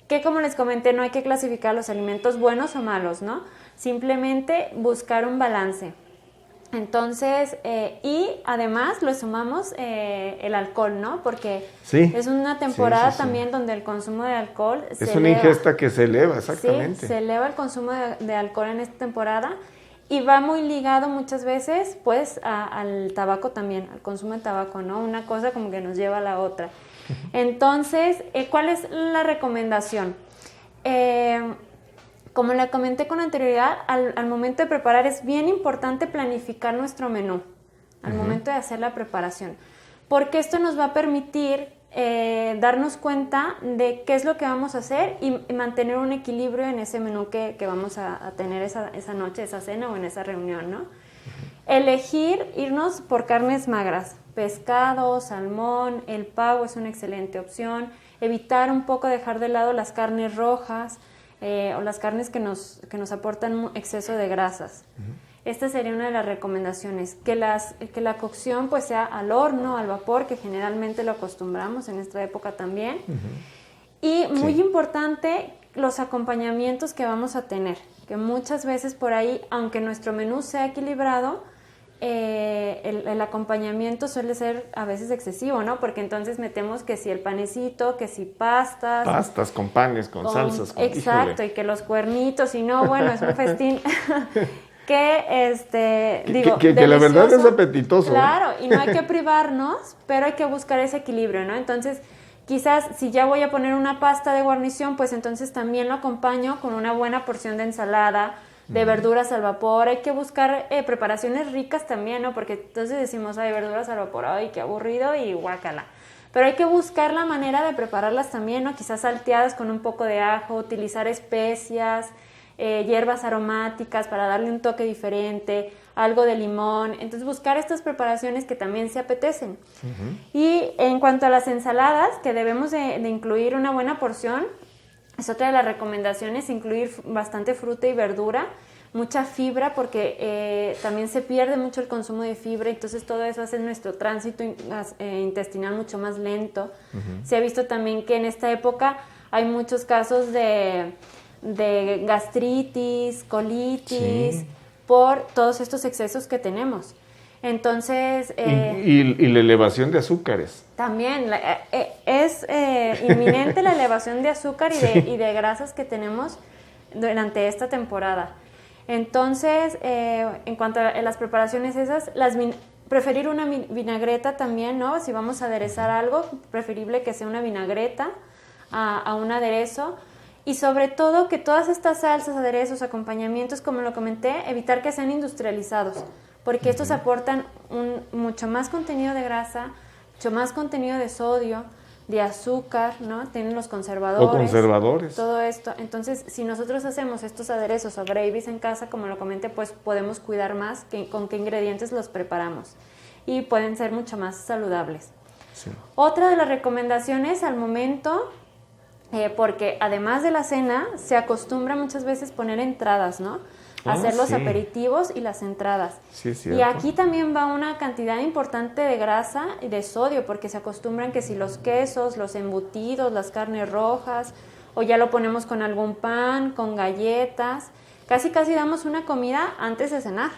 que como les comenté, no hay que clasificar los alimentos buenos o malos, ¿no? Simplemente buscar un balance. Entonces, y además le sumamos el alcohol, ¿no? Porque es una temporada también donde el consumo de alcohol se eleva.
Es una ingesta que se eleva, exactamente.
Sí, se eleva el consumo de alcohol en esta temporada, Y va muy ligado muchas veces, pues, al tabaco también, al consumo de tabaco, ¿no? Una cosa como que nos lleva a la otra. Entonces, ¿cuál es la recomendación? Como le comenté con anterioridad, al momento de preparar es bien importante planificar nuestro menú, al momento de hacer la preparación, porque esto nos va a permitir darnos cuenta de qué es lo que vamos a hacer y mantener un equilibrio en ese menú que vamos a tener esa noche, esa cena o en esa reunión, ¿no? Elegir irnos por carnes magras, pescado, salmón, el pavo es una excelente opción, evitar un poco dejar de lado las carnes rojas o las carnes que nos aportan exceso de grasas. Esta sería una de las recomendaciones, que la cocción pues sea al horno, al vapor, que generalmente lo acostumbramos en esta época también. Y muy importante, los acompañamientos que vamos a tener, que muchas veces por ahí, aunque nuestro menú sea equilibrado, el acompañamiento suele ser a veces excesivo, ¿no? Porque entonces metemos que si el panecito, que si pastas.
Pastas con panes, con salsas.
Exacto, híjole. Y que los cuernitos, y no, bueno, es un festín. Que
la verdad es apetitoso.
Claro, y no hay que privarnos, pero hay que buscar ese equilibrio, ¿no? Entonces, quizás si ya voy a poner una pasta de guarnición, pues entonces también lo acompaño con una buena porción de ensalada, de verduras al vapor. Hay que buscar preparaciones ricas también, ¿no? Porque entonces decimos, ay, verduras al vapor, ay, qué aburrido y guácala. Pero hay que buscar la manera de prepararlas también, ¿no? Quizás salteadas con un poco de ajo, utilizar especias, hierbas aromáticas para darle un toque diferente, algo de limón. Entonces buscar estas preparaciones que también se apetecen. Y en cuanto a las ensaladas, que debemos de incluir una buena porción, es otra de las recomendaciones, incluir bastante fruta y verdura, mucha fibra, porque también se pierde mucho el consumo de fibra, entonces todo eso hace nuestro tránsito intestinal mucho más lento. Se ha visto también que en esta época hay muchos casos de gastritis, colitis, por todos estos excesos que tenemos. Entonces...
y la elevación de azúcares.
También es inminente la elevación de azúcar y de grasas que tenemos durante esta temporada. Entonces, en cuanto a las preparaciones esas, preferir una vinagreta también, ¿no? Si vamos a aderezar algo, preferible que sea una vinagreta a un aderezo. Y sobre todo que todas estas salsas, aderezos, acompañamientos, como lo comenté, evitar que sean industrializados, porque estos aportan mucho más contenido de grasa, mucho más contenido de sodio, de azúcar, ¿no? Tienen los conservadores.
O conservadores.
Todo esto. Entonces, si nosotros hacemos estos aderezos o gravies en casa, como lo comenté, pues podemos cuidar más con qué ingredientes los preparamos. Y pueden ser mucho más saludables. Sí. Otra de las recomendaciones al momento... porque además de la cena, se acostumbra muchas veces poner entradas, ¿no? Hacer los aperitivos y las entradas.
Sí, es cierto.
Y aquí también va una cantidad importante de grasa y de sodio, porque se acostumbran que si los quesos, los embutidos, las carnes rojas, o ya lo ponemos con algún pan, con galletas, casi damos una comida antes de cenar.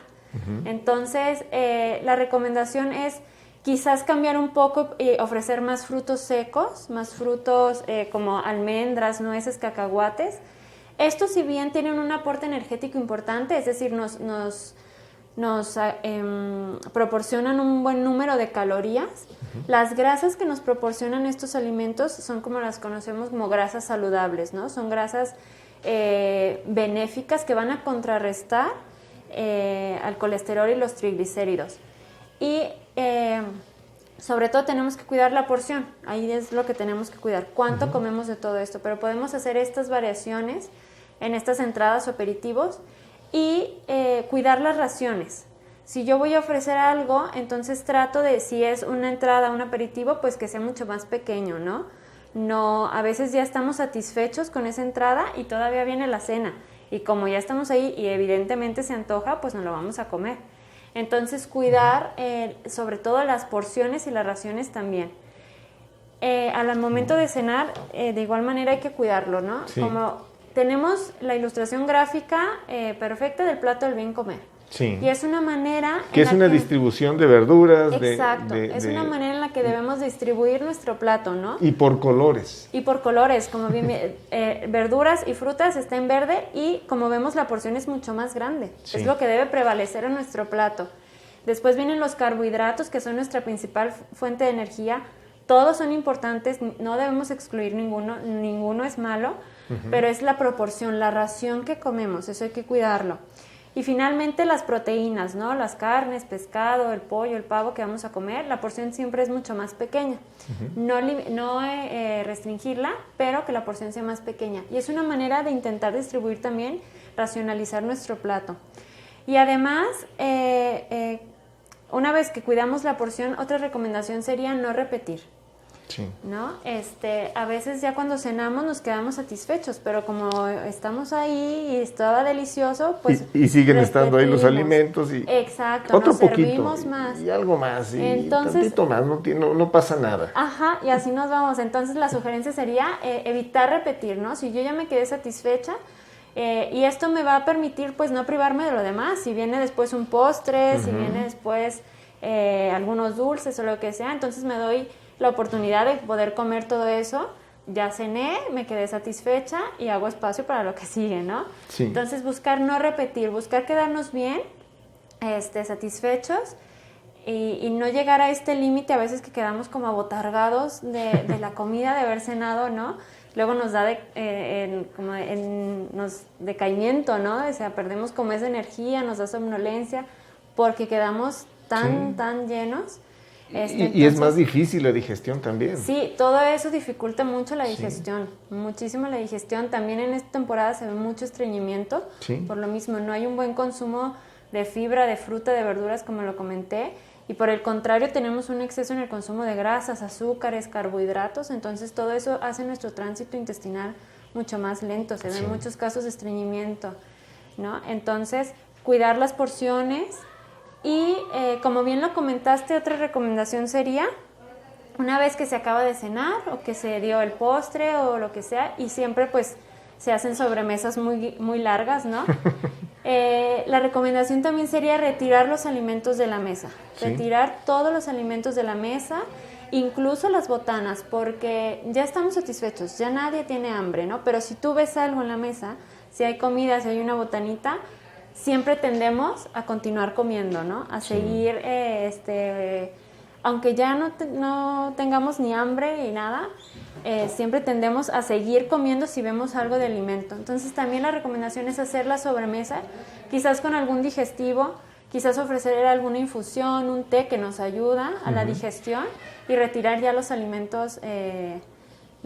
Entonces, la recomendación es... quizás cambiar un poco y ofrecer más frutos secos, más frutos como almendras, nueces, cacahuates. Estos, si bien tienen un aporte energético importante, es decir, nos proporcionan un buen número de calorías, las grasas que nos proporcionan estos alimentos son como las conocemos como grasas saludables, ¿no? Son grasas benéficas que van a contrarrestar al colesterol y los triglicéridos. Y sobre todo tenemos que cuidar la porción, ahí es lo que tenemos que cuidar, cuánto comemos de todo esto, pero podemos hacer estas variaciones en estas entradas o aperitivos y cuidar las raciones. Si yo voy a ofrecer algo, entonces trato de, si es una entrada, un aperitivo, pues que sea mucho más pequeño, ¿no? No, a veces ya estamos satisfechos con esa entrada y todavía viene la cena, y como ya estamos ahí y evidentemente se antoja, pues nos lo vamos a comer. Entonces, cuidar sobre todo las porciones y las raciones también. Al momento de cenar, de igual manera hay que cuidarlo, ¿no? Sí. Como tenemos la ilustración gráfica perfecta del plato del bien comer.
Sí.
Y es una manera...
Que es una distribución de verduras.
Exacto, es una manera en la que debemos distribuir nuestro plato, ¿no?
Y por colores.
Y por colores, como bien, verduras y frutas está en verde y como vemos la porción es mucho más grande.
Sí.
Es lo que debe prevalecer en nuestro plato. Después vienen los carbohidratos, que son nuestra principal fuente de energía. Todos son importantes, no debemos excluir ninguno es malo, pero es la proporción, la ración que comemos, eso hay que cuidarlo. Y finalmente las proteínas, ¿no? Las carnes, pescado, el pollo, el pavo que vamos a comer, la porción siempre es mucho más pequeña. No restringirla, pero que la porción sea más pequeña. Y es una manera de intentar distribuir también, racionalizar nuestro plato. Y además, una vez que cuidamos la porción, otra recomendación sería no repetir.
Sí.
¿No? A veces ya cuando cenamos nos quedamos satisfechos, pero como estamos ahí y estaba delicioso, pues
y siguen estando ahí los alimentos y
exacto,
otro
nos
poquito
servimos más
y algo más y
entonces,
tantito más, no pasa nada.
Ajá, y así nos vamos. Entonces la sugerencia sería evitar repetir, ¿no? Si yo ya me quedé satisfecha y esto me va a permitir pues no privarme de lo demás, si viene después un postre, si viene después algunos dulces o lo que sea, entonces me doy la oportunidad de poder comer todo eso, ya cené, me quedé satisfecha y hago espacio para lo que sigue, ¿no?
Sí.
Entonces buscar no repetir, buscar quedarnos bien, satisfechos y no llegar a este límite a veces que quedamos como abotargados de la comida, de haber cenado, ¿no? Luego nos da decaimiento, ¿no? O sea, perdemos como esa energía, nos da somnolencia porque quedamos tan llenos.
Y es más difícil la digestión también.
Sí, todo eso dificulta mucho la digestión, muchísimo la digestión. También en esta temporada se ve mucho estreñimiento, por lo mismo no hay un buen consumo de fibra, de fruta, de verduras como lo comenté, y por el contrario tenemos un exceso en el consumo de grasas, azúcares, carbohidratos, entonces todo eso hace nuestro tránsito intestinal mucho más lento, se ven muchos casos de estreñimiento, ¿no? Entonces, cuidar las porciones. Y como bien lo comentaste, otra recomendación sería, una vez que se acaba de cenar o que se dio el postre o lo que sea, y siempre pues se hacen sobremesas muy largas, ¿no? La recomendación también sería retirar los alimentos de la mesa, retirar todos los alimentos de la mesa, incluso las botanas, porque ya estamos satisfechos, ya nadie tiene hambre, ¿no? Pero si tú ves algo en la mesa, si hay comida, si hay una botanita, siempre tendemos a continuar comiendo, ¿no? A seguir, aunque ya no tengamos ni hambre y nada, siempre tendemos a seguir comiendo si vemos algo de alimento. Entonces también la recomendación es hacer la sobremesa, quizás con algún digestivo, quizás ofrecer alguna infusión, un té que nos ayuda a la digestión y retirar ya los alimentos de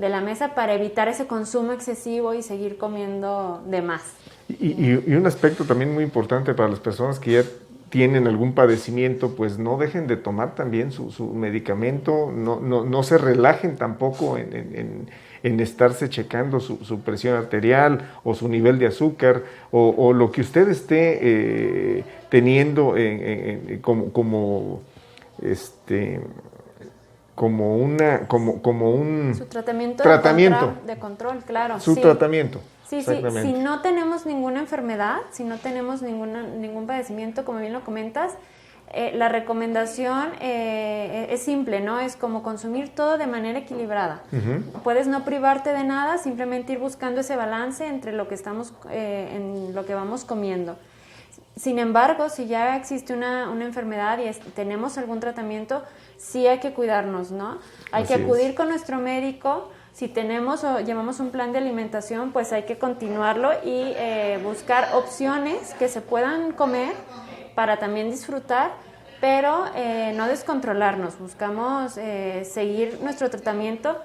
la mesa para evitar ese consumo excesivo y seguir comiendo de más.
Y un aspecto también muy importante para las personas que ya tienen algún padecimiento, pues no dejen de tomar también su medicamento, no se relajen tampoco en estarse checando su presión arterial o su nivel de azúcar o lo que usted esté teniendo como un
su tratamiento de control, claro.
Su tratamiento.
Sí, si no tenemos ninguna enfermedad, si no tenemos ningún padecimiento, como bien lo comentas, la recomendación es simple, ¿no? Es como consumir todo de manera equilibrada. Puedes no privarte de nada, simplemente ir buscando ese balance entre lo que estamos, en lo que vamos comiendo. Sin embargo, si ya existe una enfermedad y tenemos algún tratamiento, sí hay que cuidarnos, ¿no? Hay que acudir con nuestro médico. Si tenemos o llevamos un plan de alimentación, pues hay que continuarlo y buscar opciones que se puedan comer para también disfrutar, pero no descontrolarnos. Buscamos seguir nuestro tratamiento,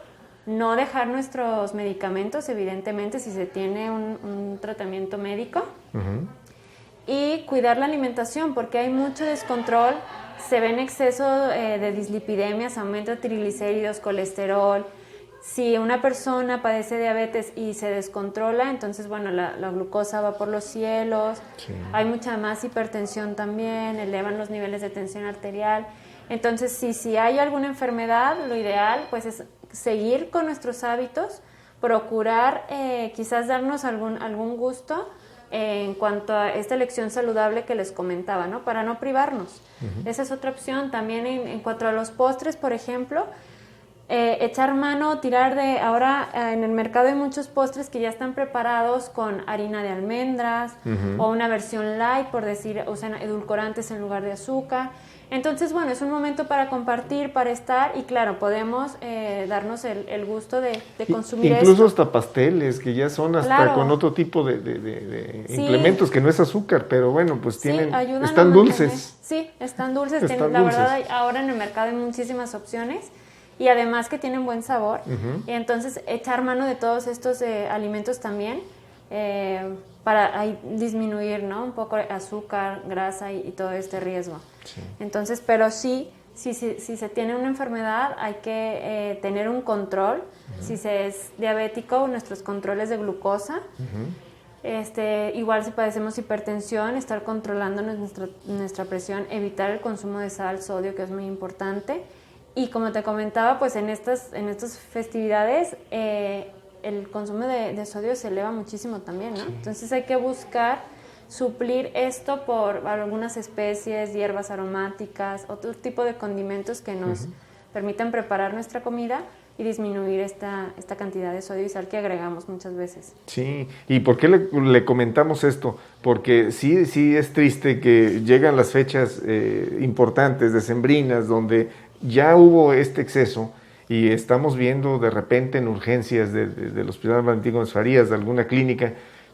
no dejar nuestros medicamentos, evidentemente, si se tiene un tratamiento médico. Y cuidar la alimentación, porque hay mucho descontrol, se ven exceso de dislipidemias, aumento de triglicéridos, colesterol. Si una persona padece diabetes y se descontrola, entonces, bueno, la glucosa va por los cielos, hay mucha más hipertensión también, elevan los niveles de tensión arterial. Entonces, si hay alguna enfermedad, lo ideal pues es seguir con nuestros hábitos, procurar quizás darnos algún gusto, en cuanto a esta elección saludable que les comentaba, ¿no? Para no privarnos. Esa es otra opción. También en cuanto a los postres, por ejemplo, echar mano, tirar de... Ahora en el mercado hay muchos postres que ya están preparados con harina de almendras o una versión light, por decir, usan edulcorantes en lugar de azúcar. Entonces, bueno, es un momento para compartir, para estar y claro, podemos darnos el gusto de consumir
incluso
esto.
hasta pasteles que ya son hasta con otro tipo de implementos que no es azúcar, pero bueno, pues están dulces.
Sí, están dulces. La verdad, ahora en el mercado hay muchísimas opciones y además que tienen buen sabor. Y entonces, echar mano de todos estos alimentos también para ahí disminuir, ¿no? Un poco azúcar, grasa y todo este riesgo. Sí. Entonces, pero sí, si se tiene una enfermedad hay que tener un control. Si se es diabético, nuestros controles de glucosa. Igual si padecemos hipertensión, estar controlando nuestra presión, evitar el consumo de sal, sodio, que es muy importante. Y como te comentaba, pues en estas festividades el consumo de sodio se eleva muchísimo también, ¿no? Sí. Entonces hay que buscar suplir esto por algunas especies, hierbas aromáticas, otro tipo de condimentos que nos permitan preparar nuestra comida y disminuir esta cantidad de sodio y sal que agregamos muchas veces.
Sí, ¿y por qué le comentamos esto? Porque sí es triste que llegan las fechas importantes, decembrinas, donde ya hubo este exceso y estamos viendo de repente en urgencias del Hospital Valentín Gómez Farías, de alguna clínica,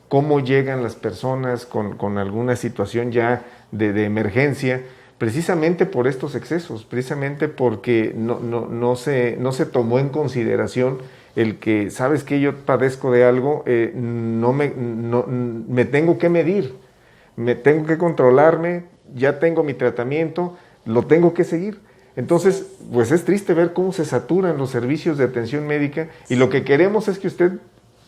cómo llegan las personas con alguna situación ya de emergencia, precisamente por estos excesos, precisamente porque no se tomó en consideración el que, sabes que yo padezco de algo, me tengo que medir, me tengo que controlarme, ya tengo mi tratamiento, lo tengo que seguir. Entonces, pues es triste ver cómo se saturan los servicios de atención médica y lo que queremos es que usted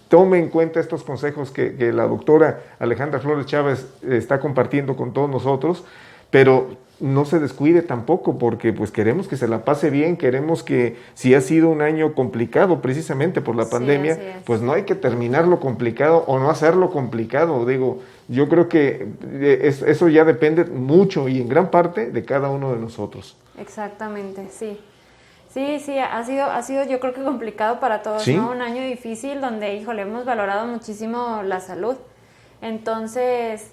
tome en cuenta estos consejos que la doctora Alejandra Flores Chávez está compartiendo con todos nosotros, pero no se descuide tampoco porque pues queremos que se la pase bien, queremos que si ha sido un año complicado precisamente por la pandemia, pues no hay que terminarlo complicado o no hacerlo complicado. Digo, yo creo que eso ya depende mucho y en gran parte de cada uno de nosotros.
Exactamente, sí. Sí, ha sido yo creo que complicado para todos, ¿sí? ¿No? Un año difícil donde, híjole, hemos valorado muchísimo la salud. Entonces,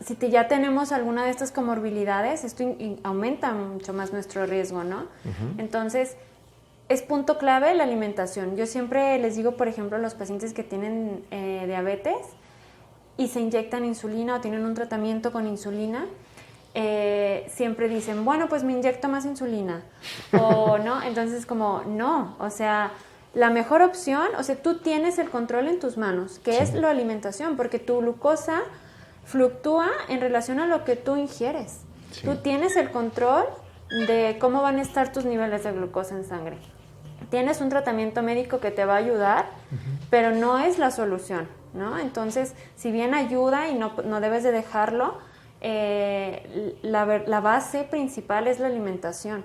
si ya tenemos alguna de estas comorbilidades, esto aumenta mucho más nuestro riesgo, ¿no? Entonces, es punto clave la alimentación. Yo siempre les digo, por ejemplo, a los pacientes que tienen diabetes y se inyectan insulina o tienen un tratamiento con insulina, siempre dicen, bueno, pues me inyecto más insulina, o no, entonces como, no, o sea, la mejor opción, o sea, tú tienes el control en tus manos, que es la alimentación, porque tu glucosa fluctúa en relación a lo que tú ingieres. Tú tienes el control de cómo van a estar tus niveles de glucosa en sangre. Tienes un tratamiento médico que te va a ayudar, pero no es la solución, ¿no? Entonces, si bien ayuda y no debes de dejarlo, la base principal es la alimentación.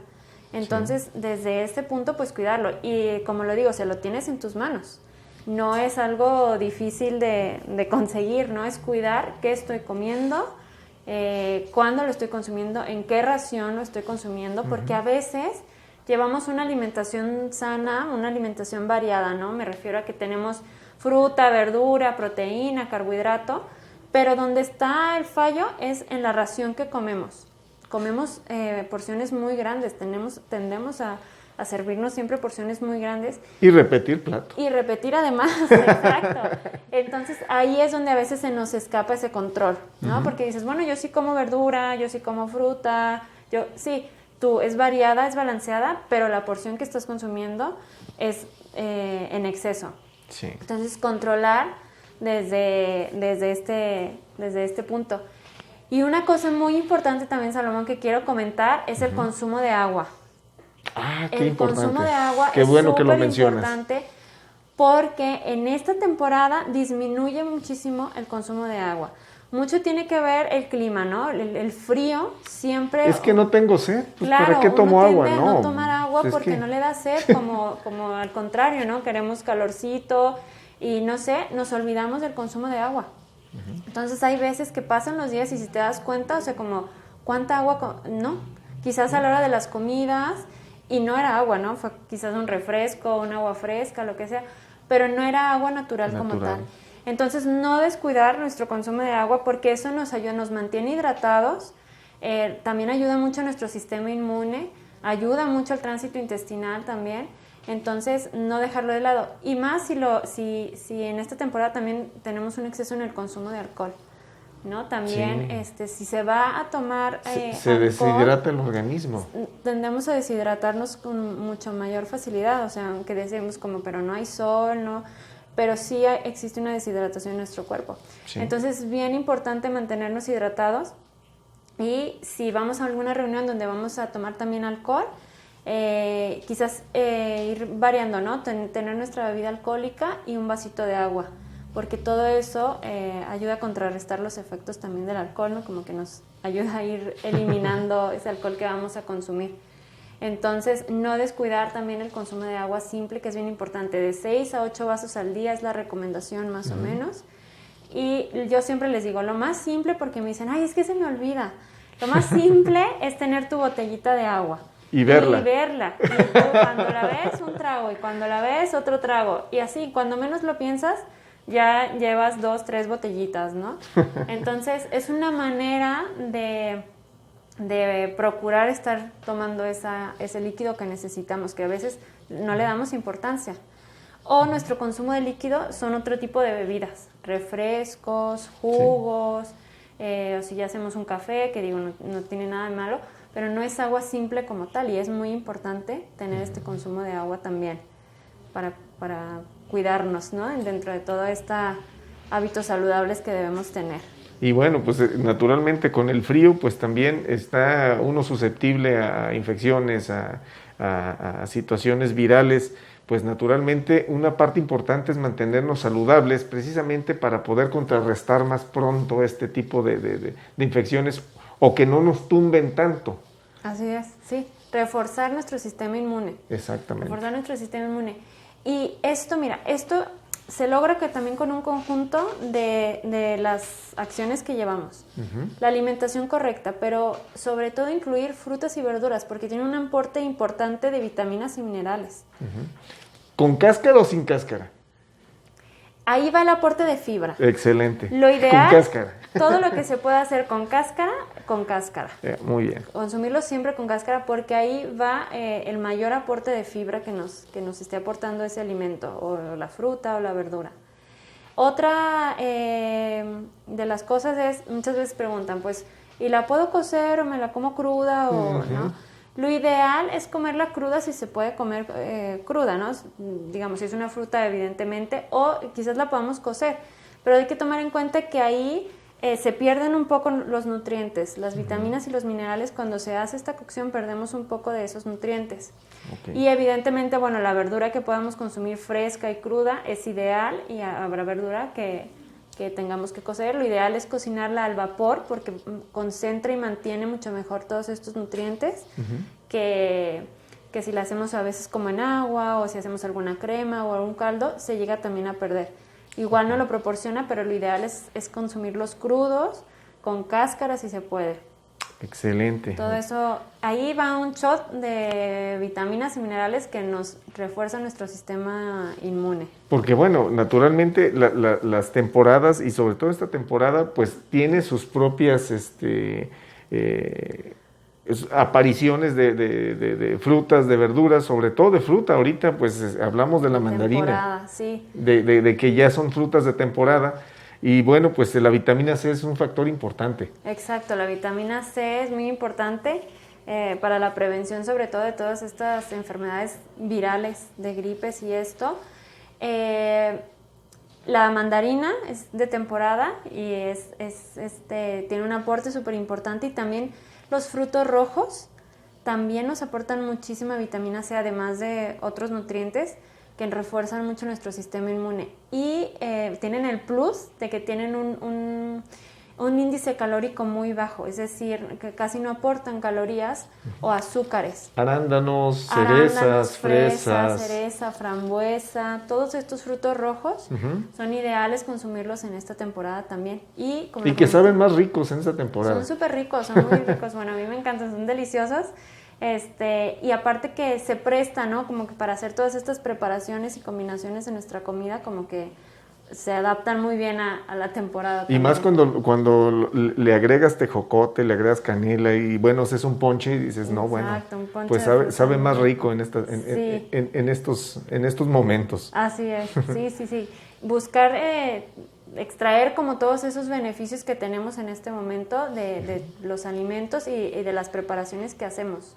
Entonces, desde este punto, pues cuidarlo. Y como lo digo, se lo tienes en tus manos. No es algo difícil de conseguir, ¿no? Es cuidar qué estoy comiendo, cuándo lo estoy consumiendo, en qué ración lo estoy consumiendo, porque a veces llevamos una alimentación sana, una alimentación variada, ¿no? Me refiero a que tenemos fruta, verdura, proteína, carbohidrato, pero donde está el fallo es en la ración que comemos. Comemos porciones muy grandes, tendemos a servirnos siempre porciones muy grandes.
Y repetir plato.
Y repetir además, exacto. Entonces ahí es donde a veces se nos escapa ese control, ¿no? Porque dices, bueno, yo sí como verdura, yo sí como fruta, es variada, es balanceada, pero la porción que estás consumiendo es en exceso. Sí. Entonces controlar desde este punto. Y una cosa muy importante también, Salomón, que quiero comentar es el consumo de agua.
Ah, qué importante.
El consumo de agua
qué
es
bueno que lo mencionas.
importante porque en esta temporada disminuye muchísimo el consumo de agua. Mucho tiene que ver el clima, ¿no? El frío siempre...
Es que no tengo sed, pues
claro,
¿para qué tomo agua?
No tomar agua porque no le da sed, como al contrario, ¿no? Queremos calorcito y no sé, nos olvidamos del consumo de agua. Entonces hay veces que pasan los días y si te das cuenta, o sea, como cuánta agua, no, quizás a la hora de las comidas y no era agua, ¿no? Fue quizás un refresco, un agua fresca, lo que sea, pero no era agua natural como tal. Entonces no descuidar nuestro consumo de agua porque eso nos ayuda, nos mantiene hidratados, también ayuda mucho a nuestro sistema inmune, ayuda mucho al tránsito intestinal también. Entonces, no dejarlo de lado. Y más si en esta temporada también tenemos un exceso en el consumo de alcohol, ¿no? También, si se va a tomar
se
alcohol,
deshidrata el organismo.
Tendemos a deshidratarnos con mucha mayor facilidad. O sea, aunque decimos como, pero no hay sol, ¿no? Pero sí existe una deshidratación en nuestro cuerpo. Sí. Entonces, es bien importante mantenernos hidratados. Y si vamos a alguna reunión donde vamos a tomar también alcohol, quizás ir variando, ¿no? Tener nuestra bebida alcohólica y un vasito de agua, porque todo eso ayuda a contrarrestar los efectos también del alcohol, ¿no? Como que nos ayuda a ir eliminando ese alcohol que vamos a consumir. Entonces, no descuidar también el consumo de agua simple, que es bien importante. De 6 a 8 vasos al día es la recomendación más o menos. Y yo siempre les digo, lo más simple, porque me dicen, ay, es que se me olvida. Lo más simple es tener tu botellita de agua.
Y verla.
Y tú, cuando la ves, un trago. Y cuando la ves, otro trago. Y así, cuando menos lo piensas, ya llevas 2, 3 botellitas, ¿no? Entonces, es una manera de procurar estar tomando ese líquido que necesitamos, que a veces no le damos importancia. O nuestro consumo de líquido son otro tipo de bebidas, refrescos, jugos, o si ya hacemos un café, que digo, no tiene nada de malo, pero no es agua simple como tal, y es muy importante tener este consumo de agua también para cuidarnos, ¿no? Dentro de todo estos hábitos saludables que debemos tener.
Y bueno, pues naturalmente con el frío pues también está uno susceptible a infecciones, a situaciones virales. Pues naturalmente una parte importante es mantenernos saludables precisamente para poder contrarrestar más pronto este tipo de infecciones o que no nos tumben tanto.
Así es, sí, reforzar nuestro sistema inmune.
Exactamente.
Reforzar nuestro sistema inmune. Y esto, mira, esto se logra que también con un conjunto de las acciones que llevamos. La alimentación correcta, pero sobre todo incluir frutas y verduras, porque tiene un aporte importante de vitaminas y minerales.
¿Con cáscara o sin cáscara?
Ahí va el aporte de fibra.
Excelente.
Lo ideal,
con cáscara.
Todo lo que se pueda hacer con cáscara, con cáscara.
Muy bien.
Consumirlo siempre con cáscara, porque ahí va el mayor aporte de fibra que nos esté aportando ese alimento, o la fruta o la verdura. Otra de las cosas es, muchas veces preguntan, pues, ¿y la puedo cocer o me la como cruda o no? Lo ideal es comerla cruda si se puede comer cruda, ¿no? Digamos, si es una fruta, evidentemente, o quizás la podamos cocer, pero hay que tomar en cuenta que ahí se pierden un poco los nutrientes, las vitaminas y los minerales. Cuando se hace esta cocción perdemos un poco de esos nutrientes. Y evidentemente, bueno, la verdura que podamos consumir fresca y cruda es ideal, y habrá verdura que tengamos que cocer. Lo ideal es cocinarla al vapor, porque concentra y mantiene mucho mejor todos estos nutrientes que si la hacemos a veces como en agua, o si hacemos alguna crema o algún caldo, se llega también a perder. Igual no lo proporciona, pero lo ideal es consumirlos crudos, con cáscara si se puede.
Excelente.
Todo eso, ahí va un shot de vitaminas y minerales que nos refuerzan nuestro sistema inmune.
Porque bueno, naturalmente las temporadas, y sobre todo esta temporada, pues tiene sus propias apariciones de frutas, de verduras, sobre todo de fruta. Ahorita pues hablamos de la mandarina.
Temporada, sí.
De que ya son frutas de temporada. Y bueno, pues la vitamina C es un factor importante.
Exacto, la vitamina C es muy importante para la prevención, sobre todo de todas estas enfermedades virales, de gripes y esto. La mandarina es de temporada y tiene un aporte súper importante, y también los frutos rojos también nos aportan muchísima vitamina C, además de otros nutrientes que refuerzan mucho nuestro sistema inmune. Y tienen el plus de que tienen un índice calórico muy bajo, es decir, que casi no aportan calorías o azúcares.
Arándanos, cerezas, fresas.
Cereza, frambuesa, todos estos frutos rojos son ideales consumirlos en esta temporada también. Y
que saben más ricos en esta temporada.
Son súper ricos, son muy ricos. Bueno, a mí me encantan, son deliciosos. Y aparte que se presta, ¿no? Como que para hacer todas estas preparaciones y combinaciones en nuestra comida, como que se adaptan muy bien a la temporada.
Y más cuando le agregas tejocote, le agregas canela y bueno, es un ponche y dices, no, bueno,
un ponche
pues sabe más rico en estos momentos.
Así es, sí. Buscar extraer como todos esos beneficios que tenemos en este momento de los alimentos y de las preparaciones que hacemos.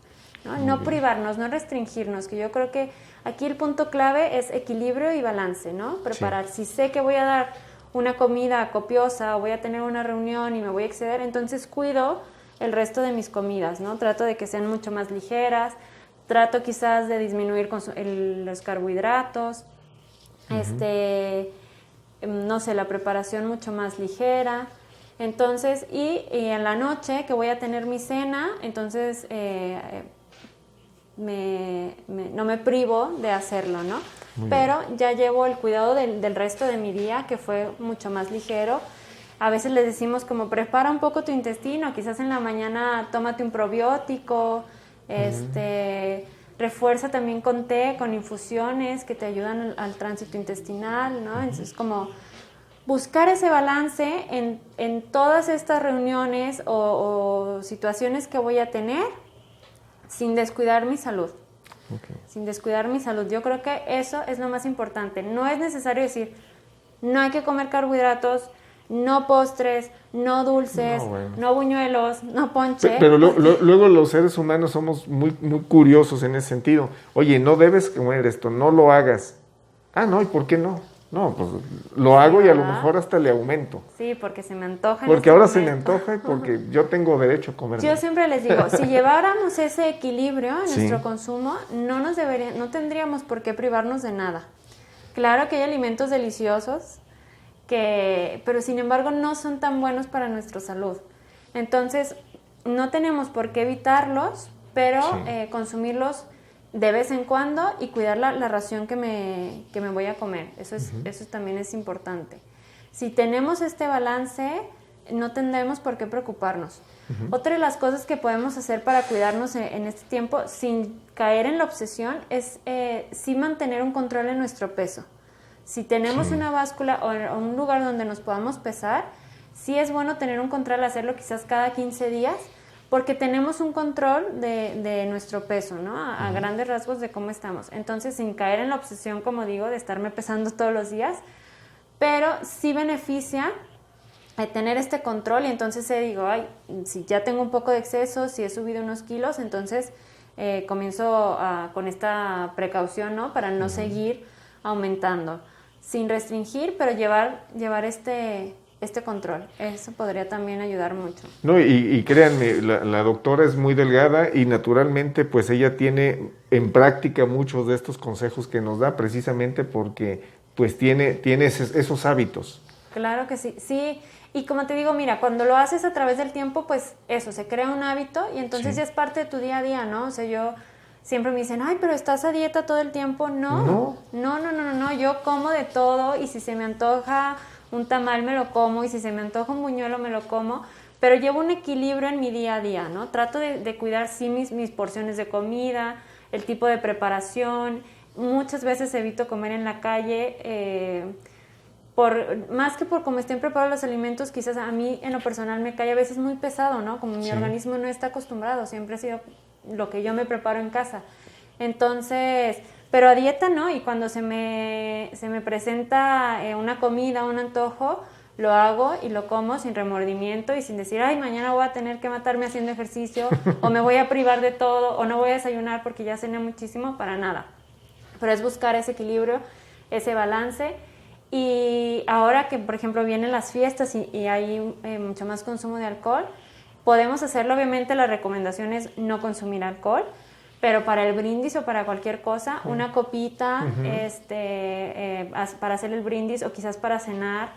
No privarnos, no restringirnos, que yo creo que aquí el punto clave es equilibrio y balance, ¿no? Preparar. Si sé que voy a dar una comida copiosa o voy a tener una reunión y me voy a exceder, entonces cuido el resto de mis comidas, ¿no? Trato de que sean mucho más ligeras, trato quizás de disminuir los carbohidratos, no sé, la preparación mucho más ligera. Entonces, y en la noche que voy a tener mi cena, entonces no me privo de hacerlo, ¿no? Pero ya llevo el cuidado del resto de mi día, que fue mucho más ligero. A veces les decimos como prepara un poco tu intestino, quizás en la mañana tómate un probiótico, refuerza también con té, con infusiones que te ayudan al tránsito intestinal, ¿no? Entonces como buscar ese balance en todas estas reuniones o situaciones que voy a tener, sin descuidar mi salud. Sin descuidar mi salud. Yo creo que eso es lo más importante. No es necesario decir, no hay que comer carbohidratos, no postres, no dulces, no buñuelos, no ponche.
Pero luego los seres humanos somos muy, muy curiosos en ese sentido. Oye, no debes comer esto, no lo hagas. Ah, no, ¿y por qué no? No, pues lo hago y a lo mejor hasta le aumento.
Sí, porque se me antoja.
Porque ahora se me antoja y porque yo tengo derecho a comer.
Yo siempre les digo, si lleváramos ese equilibrio en nuestro consumo, no tendríamos por qué privarnos de nada. Claro que hay alimentos deliciosos, pero sin embargo no son tan buenos para nuestra salud. Entonces, no tenemos por qué evitarlos, pero consumirlos de vez en cuando y cuidar la ración que me voy a comer. Eso también es importante. Si tenemos este balance, no tendremos por qué preocuparnos. Otra de las cosas que podemos hacer para cuidarnos en este tiempo, sin caer en la obsesión, es sí mantener un control en nuestro peso. Si tenemos una báscula o un lugar donde nos podamos pesar, sí es bueno tener un control, hacerlo quizás cada 15 días, porque tenemos un control de nuestro peso, ¿no? A grandes rasgos de cómo estamos. Entonces, sin caer en la obsesión, como digo, de estarme pesando todos los días, pero sí beneficia tener este control y entonces digo, si ya tengo un poco de exceso, si he subido unos kilos, entonces comienzo con esta precaución, ¿no? Para no seguir aumentando, sin restringir, pero llevar este control. Eso podría también ayudar mucho.
No, y créanme, la doctora es muy delgada y naturalmente pues ella tiene en práctica muchos de estos consejos que nos da precisamente porque pues tiene esos hábitos.
Claro que sí, sí. Y como te digo, mira, cuando lo haces a través del tiempo, pues eso, se crea un hábito y entonces ya es parte de tu día a día, ¿no? O sea, siempre me dicen, pero ¿estás a dieta todo el tiempo? No, yo como de todo y si se me antoja un tamal me lo como y si se me antoja un buñuelo me lo como, pero llevo un equilibrio en mi día a día, ¿no? Trato de cuidar sí mis porciones de comida, el tipo de preparación. Muchas veces evito comer en la calle, más que por cómo estén preparados los alimentos, quizás a mí en lo personal me cae a veces muy pesado, ¿no? Como mi organismo no está acostumbrado, siempre ha sido lo que yo me preparo en casa. Entonces, pero a dieta no, y cuando se me presenta una comida, un antojo, lo hago y lo como sin remordimiento y sin decir, mañana voy a tener que matarme haciendo ejercicio, o me voy a privar de todo, o no voy a desayunar porque ya cené muchísimo, para nada. Pero es buscar ese equilibrio, ese balance. Y ahora que, por ejemplo, vienen las fiestas y hay mucho más consumo de alcohol, podemos hacerlo. Obviamente la recomendación es no consumir alcohol, pero para el brindis o para cualquier cosa, una copita para hacer el brindis o quizás para cenar,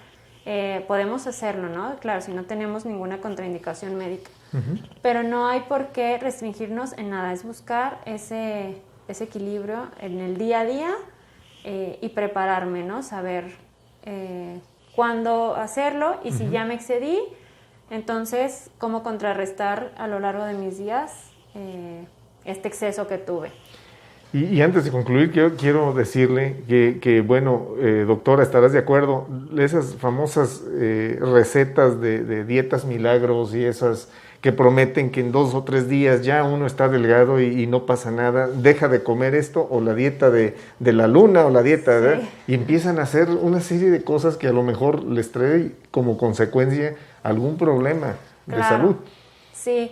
podemos hacerlo, ¿no? Claro, si no tenemos ninguna contraindicación médica. Pero no hay por qué restringirnos en nada, es buscar ese equilibrio en el día a día y prepararme, ¿no? Saber cuándo hacerlo y si ya me excedí, entonces cómo contrarrestar a lo largo de mis días este exceso que tuve.
Y antes de concluir, quiero decirle que bueno, doctora, estarás de acuerdo, esas famosas recetas de dietas milagros y esas que prometen que en 2 o 3 días ya uno está delgado y no pasa nada, deja de comer esto, o la dieta de la luna, o la dieta, ¿verdad? Y empiezan a hacer una serie de cosas que a lo mejor les trae como consecuencia algún problema de salud.
Sí.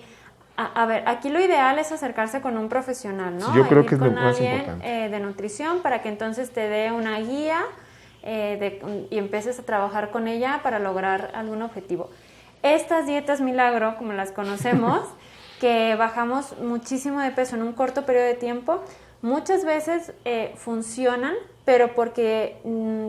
A ver, aquí lo ideal es acercarse con un profesional, ¿no?
Sí, yo creo que es lo
con
más
alguien
importante.
De nutrición para que entonces te dé una guía y empieces a trabajar con ella para lograr algún objetivo. Estas dietas milagro, como las conocemos, que bajamos muchísimo de peso en un corto periodo de tiempo, muchas veces funcionan, pero porque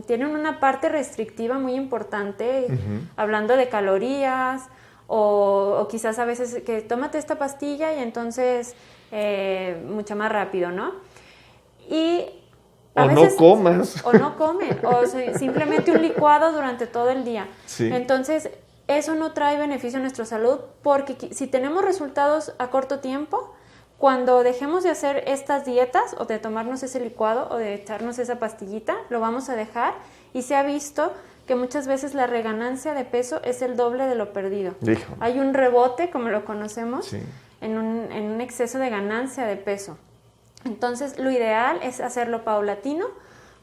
tienen una parte restrictiva muy importante, hablando de calorías, o quizás a veces que tómate esta pastilla y entonces mucho más rápido, ¿no? Y a veces,
no comas.
O no comen, o simplemente un licuado durante todo el día.
Sí.
Entonces, eso no trae beneficio a nuestra salud, porque si tenemos resultados a corto tiempo, cuando dejemos de hacer estas dietas o de tomarnos ese licuado o de echarnos esa pastillita, lo vamos a dejar, y se ha visto que muchas veces la reganancia de peso es el doble de lo perdido.
Hijo.
Hay un rebote, como lo conocemos,
Sí.
en un exceso de ganancia de peso. Entonces, lo ideal es hacerlo paulatino,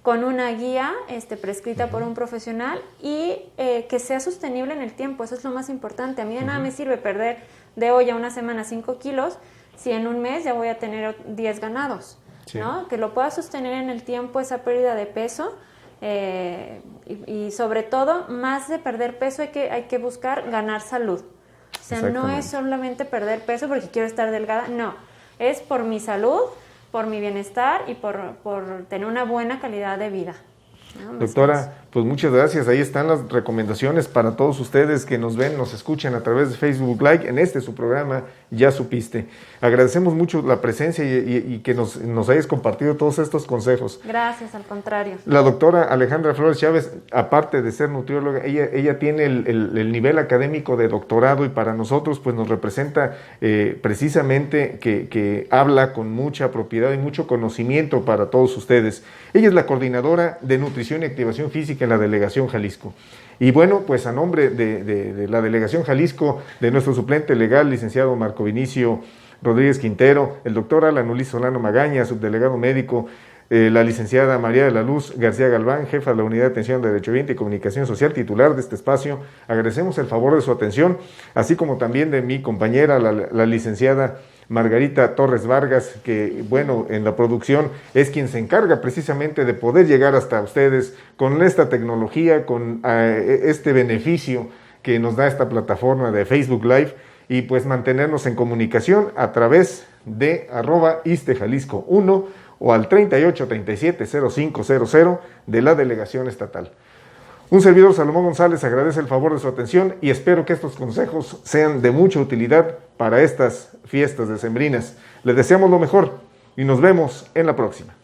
con una guía prescrita por un profesional y que sea sostenible en el tiempo. Eso es lo más importante. A mí de nada me sirve perder de hoy a una semana 5 kilos si en un mes ya voy a tener 10 ganados,
Sí.
¿no? Que lo pueda sostener en el tiempo esa pérdida de peso. Y sobre todo, más de perder peso, hay que buscar ganar salud. O sea, no es solamente perder peso porque quiero estar delgada, no, es por mi salud, por mi bienestar y por tener una buena calidad de vida, ¿no?
Doctora, pues muchas gracias. Ahí están las recomendaciones para todos ustedes que nos ven, nos escuchan a través de Facebook Live en su programa Ya Supiste. Agradecemos mucho la presencia y que nos hayas compartido todos estos consejos.
Gracias, al contrario.
La doctora Alejandra Flores Chávez, aparte de ser nutrióloga, ella tiene el nivel académico de doctorado, y para nosotros pues nos representa precisamente que habla con mucha propiedad y mucho conocimiento para todos ustedes. Ella es la coordinadora de nutrición y activación física en la Delegación Jalisco. Y bueno, pues a nombre de la Delegación Jalisco, de nuestro suplente legal, licenciado Marco Vinicio Rodríguez Quintero, el doctor Alan Ulises Solano Magaña, subdelegado médico, la licenciada María de la Luz García Galván, jefa de la Unidad de Atención de Derecho Ambiente y Comunicación Social, titular de este espacio, agradecemos el favor de su atención, así como también de mi compañera, la licenciada Margarita Torres Vargas, que bueno, en la producción es quien se encarga precisamente de poder llegar hasta ustedes con esta tecnología, con este beneficio que nos da esta plataforma de Facebook Live, y pues mantenernos en comunicación a través de @ISTEJalisco1 o al 3837-0500 de la Delegación Estatal. Un servidor, Salomón González, agradece el favor de su atención y espero que estos consejos sean de mucha utilidad para estas fiestas decembrinas. Les deseamos lo mejor y nos vemos en la próxima.